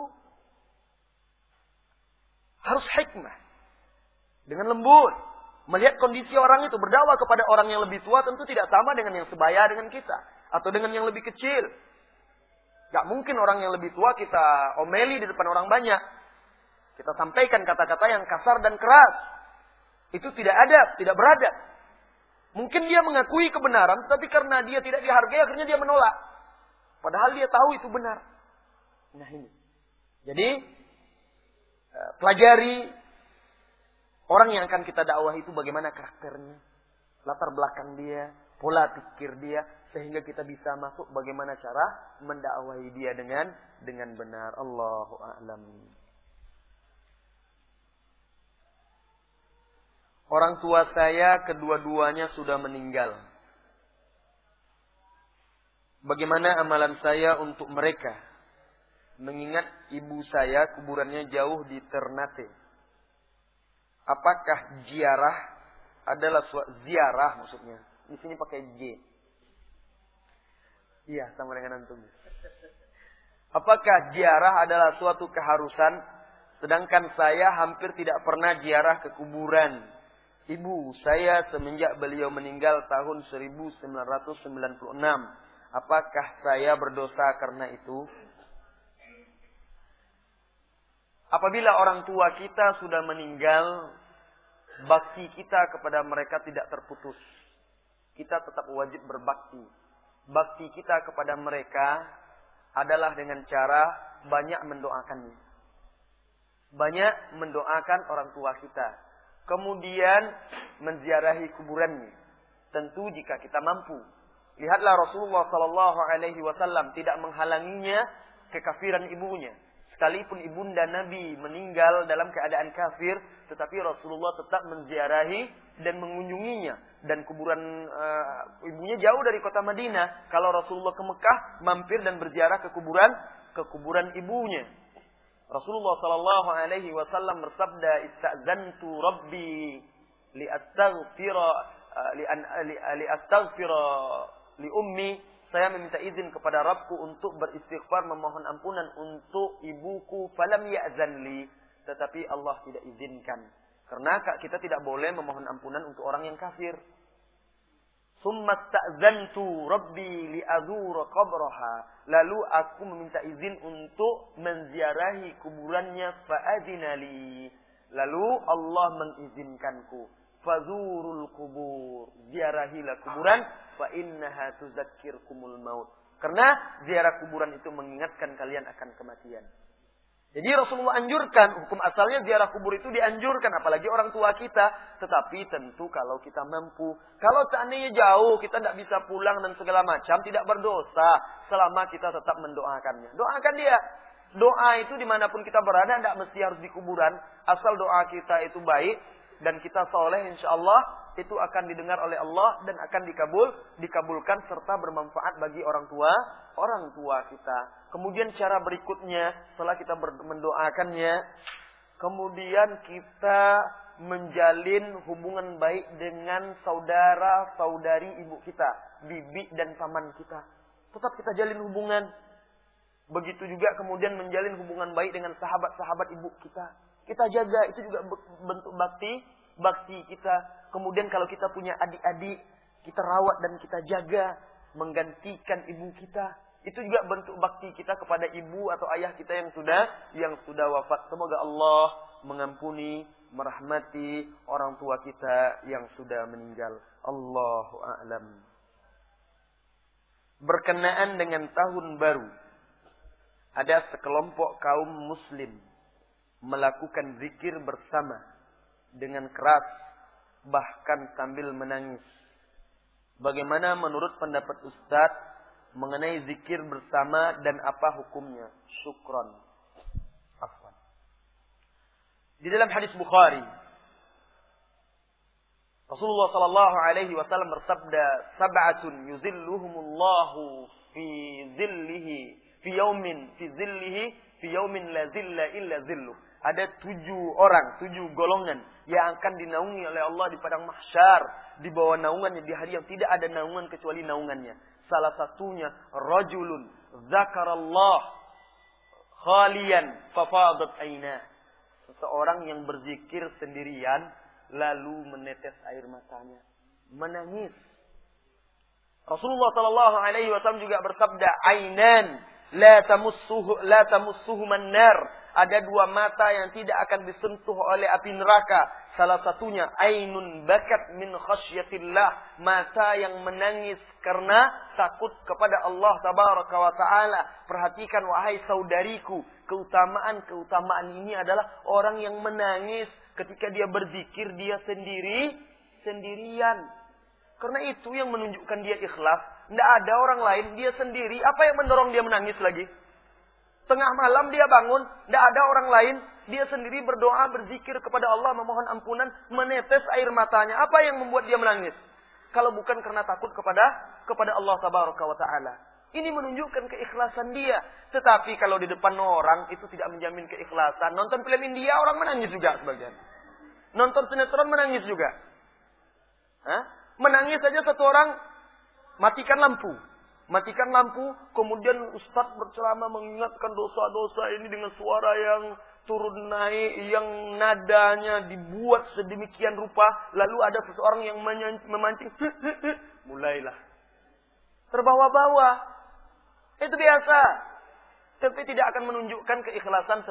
harus hikmah. Dengan lembut. Melihat kondisi orang itu. Berdakwah kepada orang yang lebih tua tentu tidak sama dengan yang sebaya dengan kita. Atau dengan yang lebih kecil. Gak mungkin orang yang lebih tua kita omeli di depan orang banyak. Kita sampaikan kata-kata yang kasar dan keras. Itu tidak adab, tidak beradab. Mungkin dia mengakui kebenaran, tapi karena dia tidak dihargai, akhirnya dia menolak. Padahal dia tahu itu benar. Nah ini. Jadi, pelajari orang yang akan kita dakwah itu bagaimana karakternya, latar belakang dia, pola pikir dia, sehingga kita bisa masuk bagaimana cara mendakwahi dia dengan benar. Allahu a'lam. Orang tua saya kedua-duanya sudah meninggal. Bagaimana amalan saya untuk mereka? Mengingat ibu saya kuburannya jauh di Ternate. Apakah ziarah adalah ziarah maksudnya? Di sini pakai J. Iya, sama dengan antum. Apakah ziarah adalah suatu keharusan? Sedangkan saya hampir tidak pernah ziarah ke kuburan ibu saya semenjak beliau meninggal tahun 1996. Apakah saya berdosa karena itu? Apabila orang tua kita sudah meninggal, bakti kita kepada mereka tidak terputus. Kita tetap wajib berbakti. Bakti kita kepada mereka adalah dengan cara banyak mendoakannya. Banyak mendoakan orang tua kita. Kemudian menziarahi kuburannya. Tentu jika kita mampu. Lihatlah Rasulullah SAW tidak menghalanginya kekafiran ibunya. Sekalipun ibunda Nabi meninggal dalam keadaan kafir, tetapi Rasulullah tetap menziarahi dan mengunjunginya. Dan kuburan ibunya jauh dari kota Madinah. Kalau Rasulullah ke Mekah, mampir dan berziarah ke kuburan ibunya. Rasulullah sallallahu alaihi wasallam bersabda, "Istazantu Rabbi liastaghfira li ummi." Saya meminta izin kepada Rabbku untuk beristighfar, memohon ampunan untuk ibuku. Falam ya'zan li, tetapi Allah tidak izinkan. Karena kita tidak boleh memohon ampunan untuk orang yang kafir. Summa sta'zantu Rabbi li'azura qabraha. Lalu aku meminta izin untuk menziarahi kuburannya. Fa'adina li. Lalu Allah mengizinkanku. Fazurul kubur. Ziarahilah kuburan. Fa'innaha tuzakkirkumul maut. Karena ziarah kuburan itu mengingatkan kalian akan kematian. Jadi Rasulullah anjurkan, hukum asalnya ziarah kubur itu dianjurkan, apalagi orang tua kita. Tetapi tentu kalau kita mampu. Kalau seandainya jauh, kita tidak bisa pulang dan segala macam, tidak berdosa. Selama kita tetap mendoakannya. Doakan dia. Doa itu dimanapun kita berada, tidak mesti harus di kuburan. Asal doa kita itu baik, dan kita soleh insya Allah, itu akan didengar oleh Allah, dan akan dikabulkan, serta bermanfaat bagi orang tua kita. Kemudian cara berikutnya, setelah kita mendoakannya, kemudian kita menjalin hubungan baik dengan saudara-saudari ibu kita, bibi dan paman kita. Tetap kita jalin hubungan. Begitu juga kemudian menjalin hubungan baik dengan sahabat-sahabat ibu kita. Kita jaga, itu juga bentuk bakti kita. Kemudian kalau kita punya adik-adik, kita rawat dan kita jaga, menggantikan ibu kita. Itu juga bentuk bakti kita kepada ibu atau ayah kita yang sudah wafat. Semoga Allah mengampuni, merahmati orang tua kita yang sudah meninggal. Allahu a'lam. Berkenaan dengan tahun baru, ada sekelompok kaum muslim melakukan zikir bersama dengan keras, bahkan sambil menangis. Bagaimana menurut pendapat Ustaz mengenai zikir bersama dan apa hukumnya? Syukron. Afwan. Di dalam hadis Bukhari, Rasulullah sallallahu alaihi wasallam bersabda, "Sab'atun yuzilluhumullahu fi zillihi fi yaumin la zilla illa zilluh. Ada 7 golongan yang akan dinaungi oleh Allah di padang mahsyar, di bawah naungannya di hari yang tidak ada naungan kecuali naungannya. Salah satunya rajulun dzakarallah khalian fafadat aina. Seseorang yang berzikir sendirian lalu menetes air matanya, menangis. Rasulullah sallallahu alaihi wasallam juga bersabda, "Ainan la tamussuhum an-nar." Ada 2 mata yang tidak akan disentuh oleh api neraka. Salah satunya ainun bakat min khasyatillah, mata yang menangis karena takut kepada Allah tabaraka wa taala. Perhatikan wahai saudariku, keutamaan ini adalah orang yang menangis ketika dia berzikir dia sendirian. Karena itu yang menunjukkan dia ikhlas. Tidak ada orang lain, dia sendiri. Apa yang mendorong dia menangis lagi? Tengah malam dia bangun, tidak ada orang lain. Dia sendiri berdoa, berzikir kepada Allah, memohon ampunan, menetes air matanya. Apa yang membuat dia menangis? Kalau bukan karena takut kepada Allah tabaraka wa ta'ala. Ini menunjukkan keikhlasan dia. Tetapi kalau di depan orang, itu tidak menjamin keikhlasan. Nonton film India, orang menangis juga sebagian. Nonton sinetron menangis juga. Menangis saja satu orang, matikan lampu, kemudian Ustadz berceramah mengingatkan dosa-dosa ini dengan suara yang turun naik, yang nadanya dibuat sedemikian rupa, lalu ada seseorang yang memancing, mulailah terbawa-bawa. Itu biasa, tapi tidak akan menunjukkan keikhlasan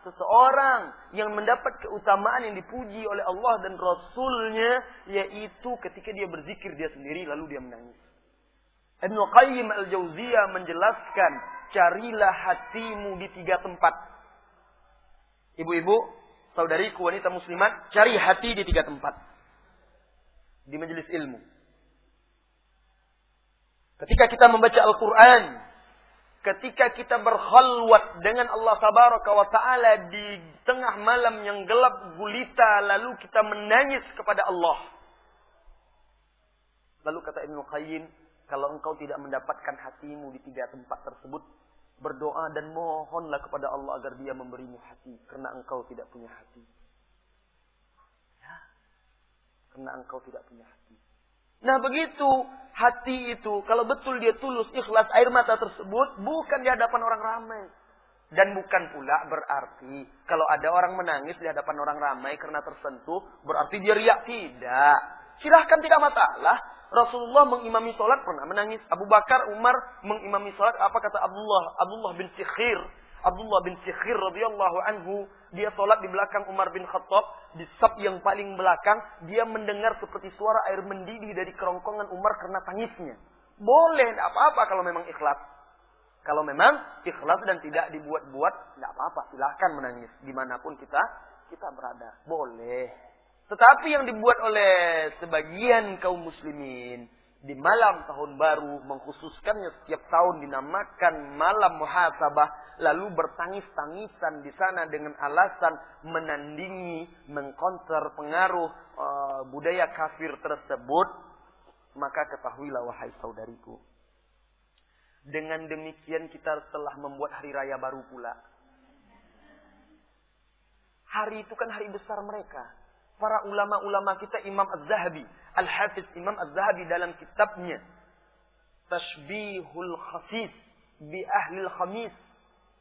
seseorang yang mendapat keutamaan yang dipuji oleh Allah dan Rasulnya, yaitu ketika dia berzikir dia sendiri lalu dia menangis. Ibnu Qayyim al-Jauziyah menjelaskan, carilah hatimu di 3 tempat. Ibu-ibu, saudariku wanita muslimat, cari hati di 3 tempat. Di majelis ilmu. Ketika kita membaca Al-Quran, ketika kita berkhalwat dengan Allah tabaraka wa ta'ala di tengah malam yang gelap gulita, lalu kita menangis kepada Allah. Lalu kata Ibnu Qayyim, kalau engkau tidak mendapatkan hatimu di 3 tempat tersebut, berdoa dan mohonlah kepada Allah agar dia memberimu hati. Karena engkau tidak punya hati. Ya. Karena engkau tidak punya hati. Nah begitu, hati itu, kalau betul dia tulus, ikhlas, air mata tersebut, bukan di hadapan orang ramai. Dan bukan pula berarti, kalau ada orang menangis di hadapan orang ramai karena tersentuh, berarti dia riak. Tidak. Silahkan, tidak masalah. Rasulullah mengimami sholat pernah menangis. Abu Bakar, Umar mengimami sholat. Apa kata Abdullah bin Sikhir? Abdullah bin Sikhir radhiyallahu anhu, dia sholat di belakang Umar bin Khattab, di saf yang paling belakang. Dia mendengar seperti suara air mendidih dari kerongkongan Umar karena tangisnya. Boleh, tidak apa-apa kalau memang ikhlas. Kalau memang ikhlas dan tidak dibuat-buat, tidak apa-apa. Silahkan menangis dimanapun kita berada. Boleh. Tetapi yang dibuat oleh sebagian kaum muslimin di malam tahun baru, mengkhususkannya setiap tahun dinamakan malam muhasabah, lalu bertangis-tangisan di sana dengan alasan menandingi, mengkonter pengaruh budaya kafir tersebut, maka ketahuilah wahai saudariku, dengan demikian kita telah membuat hari raya baru pula. Hari itu kan hari besar mereka. Para ulama-ulama kita, Imam Az-Zahabi, Al-Hafiz Imam Az-Zahabi dalam kitabnya Tashbihul Khasis bi Ahlil Khamis,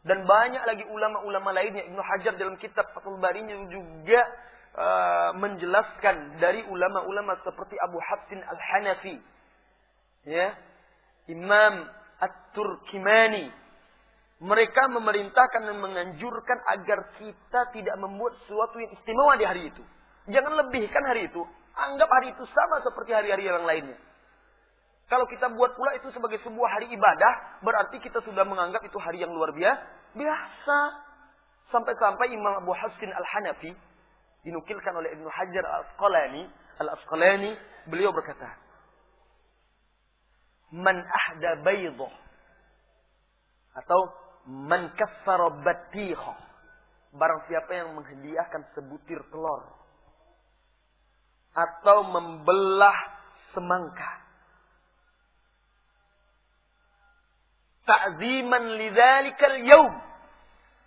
dan banyak lagi ulama-ulama lainnya, Ibnu Hajar dalam kitab Fathul Barinya juga menjelaskan dari ulama-ulama seperti Abu Hafsin Al-Hanafi, ya, Imam At-Turkimani. Mereka memerintahkan dan menganjurkan agar kita tidak membuat sesuatu yang istimewa di hari itu. Jangan lebihkan hari itu. Anggap hari itu sama seperti hari-hari yang lainnya. Kalau kita buat pula itu sebagai sebuah hari ibadah, berarti kita sudah menganggap itu hari yang luar biasa. Sampai-sampai Imam Abu Hafsin Al-Hanafi, dinukilkan oleh Ibnu Hajar Al-Asqalani, beliau berkata, Man ahda baydah, atau man kassara battiha, barang siapa yang menghadiahkan sebutir telur atau membelah semangka, ta'ziman lidzalikal yaum,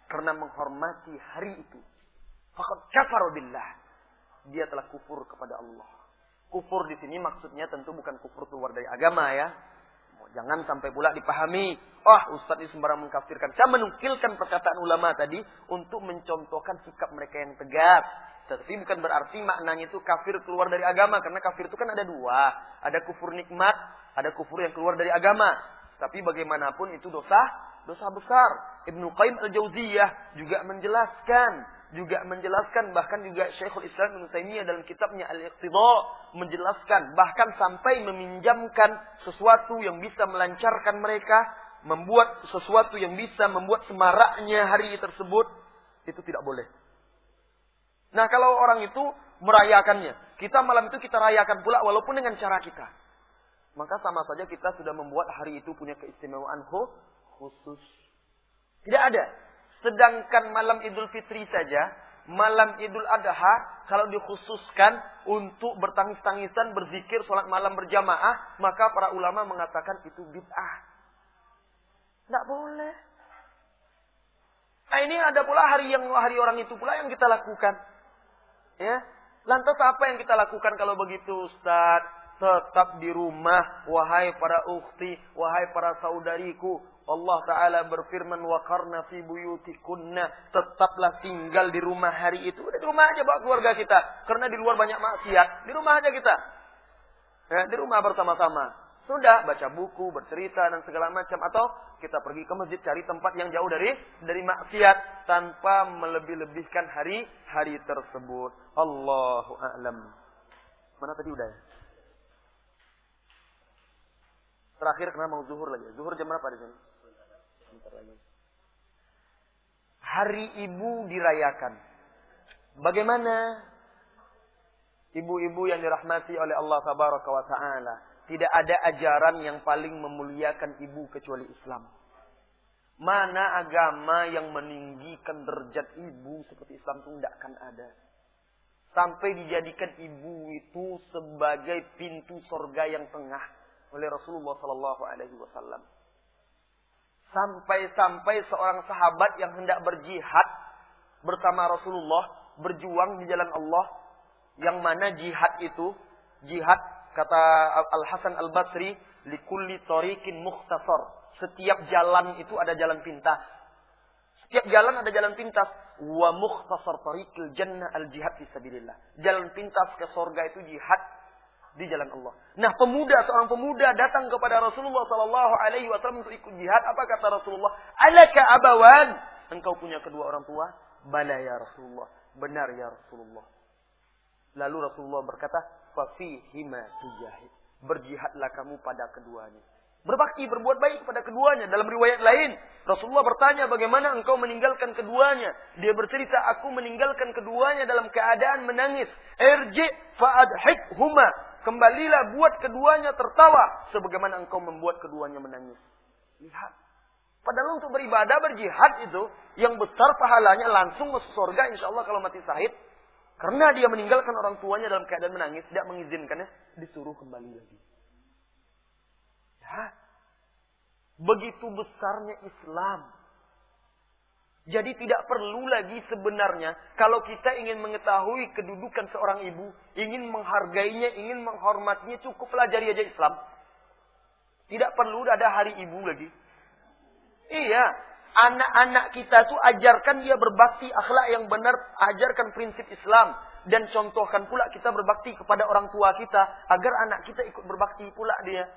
karena menghormati hari itu, faqad kafara billah, dia telah kufur kepada Allah. Kufur di sini maksudnya tentu bukan kufur keluar dari agama ya. Jangan sampai pula dipahami, ustaz ini sembarang mengkafirkan. Saya menukilkan perkataan ulama tadi untuk mencontohkan sikap mereka yang tegas. Tapi bukan berarti maknanya itu kafir keluar dari agama. Karena kafir itu kan ada dua. Ada kufur nikmat, ada kufur yang keluar dari agama. Tapi bagaimanapun itu dosa besar. Ibnu Qayyim al-Jauziyah juga menjelaskan, bahkan juga Syekhul Islam Ibnu Taimiyah dalam kitabnya Al-Iqtidha menjelaskan, bahkan sampai meminjamkan sesuatu yang bisa melancarkan mereka, membuat sesuatu yang bisa membuat semaraknya hari tersebut, itu tidak boleh. Nah, kalau orang itu merayakannya, kita malam itu kita rayakan pula walaupun dengan cara kita, maka sama saja kita sudah membuat hari itu punya keistimewaan khusus. Tidak ada. Sedangkan malam Idul Fitri saja, malam Idul Adha, kalau dikhususkan untuk bertangis-tangisan, berzikir, sholat malam berjamaah, maka para ulama mengatakan itu bid'ah. Tidak boleh. Nah, ini ada pula hari orang itu pula yang kita lakukan. Ya, lantas apa yang kita lakukan kalau begitu, Ustaz? Tetap di rumah, wahai para ukhti, wahai para saudariku. Allah Ta'ala berfirman, wa qarna fi buyutikunna, tetaplah tinggal di rumah hari itu. Udah di rumah aja bawa keluarga kita. Karena di luar banyak maksiat. Di rumah aja kita. Ya, di rumah bersama-sama. Sudah baca buku, bercerita dan segala macam. Atau kita pergi ke masjid cari tempat yang jauh dari maksiat. Tanpa melebih-lebihkan hari tersebut. Allahu a'lam. Mana tadi udah ya? Terakhir karena mau zuhur lagi. Zuhur jam berapa di sini? Hari Ibu dirayakan. Bagaimana ibu-ibu yang dirahmati oleh Allah Tabaraka wa Ta'ala? Tidak ada ajaran yang paling memuliakan ibu kecuali Islam. Mana agama yang meninggikan derajat ibu seperti Islam itu tidak akan ada. Sampai dijadikan ibu itu sebagai pintu surga yang tengah oleh Rasulullah Sallallahu Alaihi Wasallam. Sampai seorang sahabat yang hendak berjihad bersama Rasulullah, berjuang di jalan Allah, yang mana jihad itu, jihad kata Al-Hasan Al-Basri, likulli tariqin mukhtasar. Setiap jalan itu ada jalan pintas. Setiap jalan ada jalan pintas. Wa mukhtasar tariqil jannah al-jihad fi sabilillah. Jalan pintas ke surga itu jihad di jalan Allah. Nah, seorang pemuda datang kepada Rasulullah Sallallahu Alaihi Wasallam untuk ikut jihad. Apa kata Rasulullah? Alaka abawan. Engkau punya kedua orang tua? Bala ya Rasulullah. Benar ya Rasulullah. Lalu Rasulullah berkata, fafihima tujahid. Berjihadlah kamu pada keduanya. Berbakti, berbuat baik kepada keduanya. Dalam riwayat lain, Rasulullah bertanya bagaimana engkau meninggalkan keduanya. Dia bercerita, aku meninggalkan keduanya dalam keadaan menangis. Irji fa'adhikhuma. Kembalilah buat keduanya tertawa. Sebagaimana engkau membuat keduanya menangis. Lihat. Padahal untuk beribadah, berjihad itu, yang besar pahalanya langsung masuk surga insyaAllah kalau mati syahid. Karena dia meninggalkan orang tuanya dalam keadaan menangis, tidak mengizinkannya, disuruh kembali lagi. Ya. Begitu besarnya Islam. Jadi tidak perlu lagi sebenarnya, kalau kita ingin mengetahui kedudukan seorang ibu, ingin menghargainya, ingin menghormatinya, cukup pelajari aja Islam. Tidak perlu ada hari ibu lagi. Iya, anak-anak kita tuh ajarkan dia berbakti, akhlak yang benar, ajarkan prinsip Islam. Dan contohkan pula kita berbakti kepada orang tua kita, agar anak kita ikut berbakti pula dia.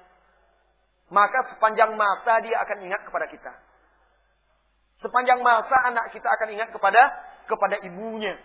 Maka sepanjang masa dia akan ingat kepada kita. Sepanjang masa anak kita akan ingat kepada ibunya.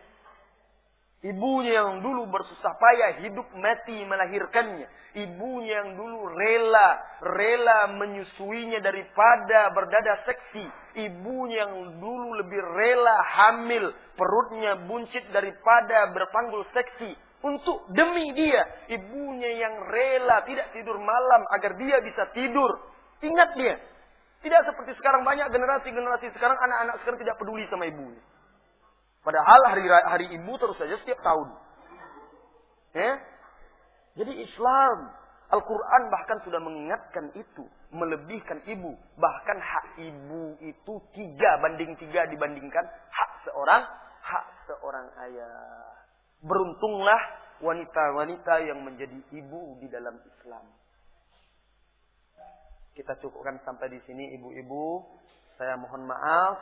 Ibunya yang dulu bersusah payah hidup mati melahirkannya. Ibunya yang dulu rela menyusuinya daripada berdada seksi. Ibunya yang dulu lebih rela hamil, perutnya buncit daripada berpanggul seksi. Untuk demi dia, ibunya yang rela tidak tidur malam agar dia bisa tidur. Ingat dia. Tidak seperti sekarang, banyak generasi sekarang, anak-anak sekarang tidak peduli sama ibunya. Padahal hari ibu terus saja setiap tahun. Ya? Jadi Islam Al-Quran bahkan sudah mengingatkan itu. Melebihkan ibu. Bahkan hak ibu itu 3:3 dibandingkan hak seorang ayah. Beruntunglah wanita-wanita yang menjadi ibu di dalam Islam. Kita cukupkan sampai di sini ibu-ibu. Saya mohon maaf.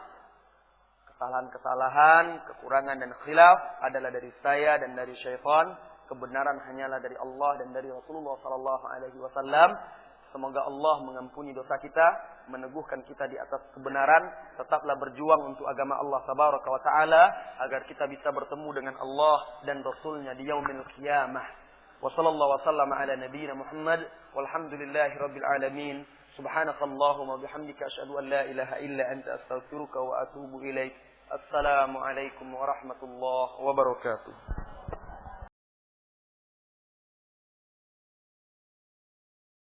Kesalahan-kesalahan, kekurangan dan khilaf adalah dari saya dan dari syaitan. Kebenaran hanyalah dari Allah dan dari Rasulullah sallallahu alaihi wasallam. Semoga Allah mengampuni dosa kita, meneguhkan kita di atas kebenaran, tetaplah berjuang untuk agama Allah tabaraka wa taala agar kita bisa bertemu dengan Allah dan Rasulnya di yaumil qiyamah. Wa sallallahu wa sallama ala nabiyyina Muhammad walhamdulillahi rabbil alamin. Subhanakallahumma bihamdika asyhadu an la ilaha illa anta astaghfiruka wa atubu ilaik. Assalamualaikum warahmatullahi wabarakatuh.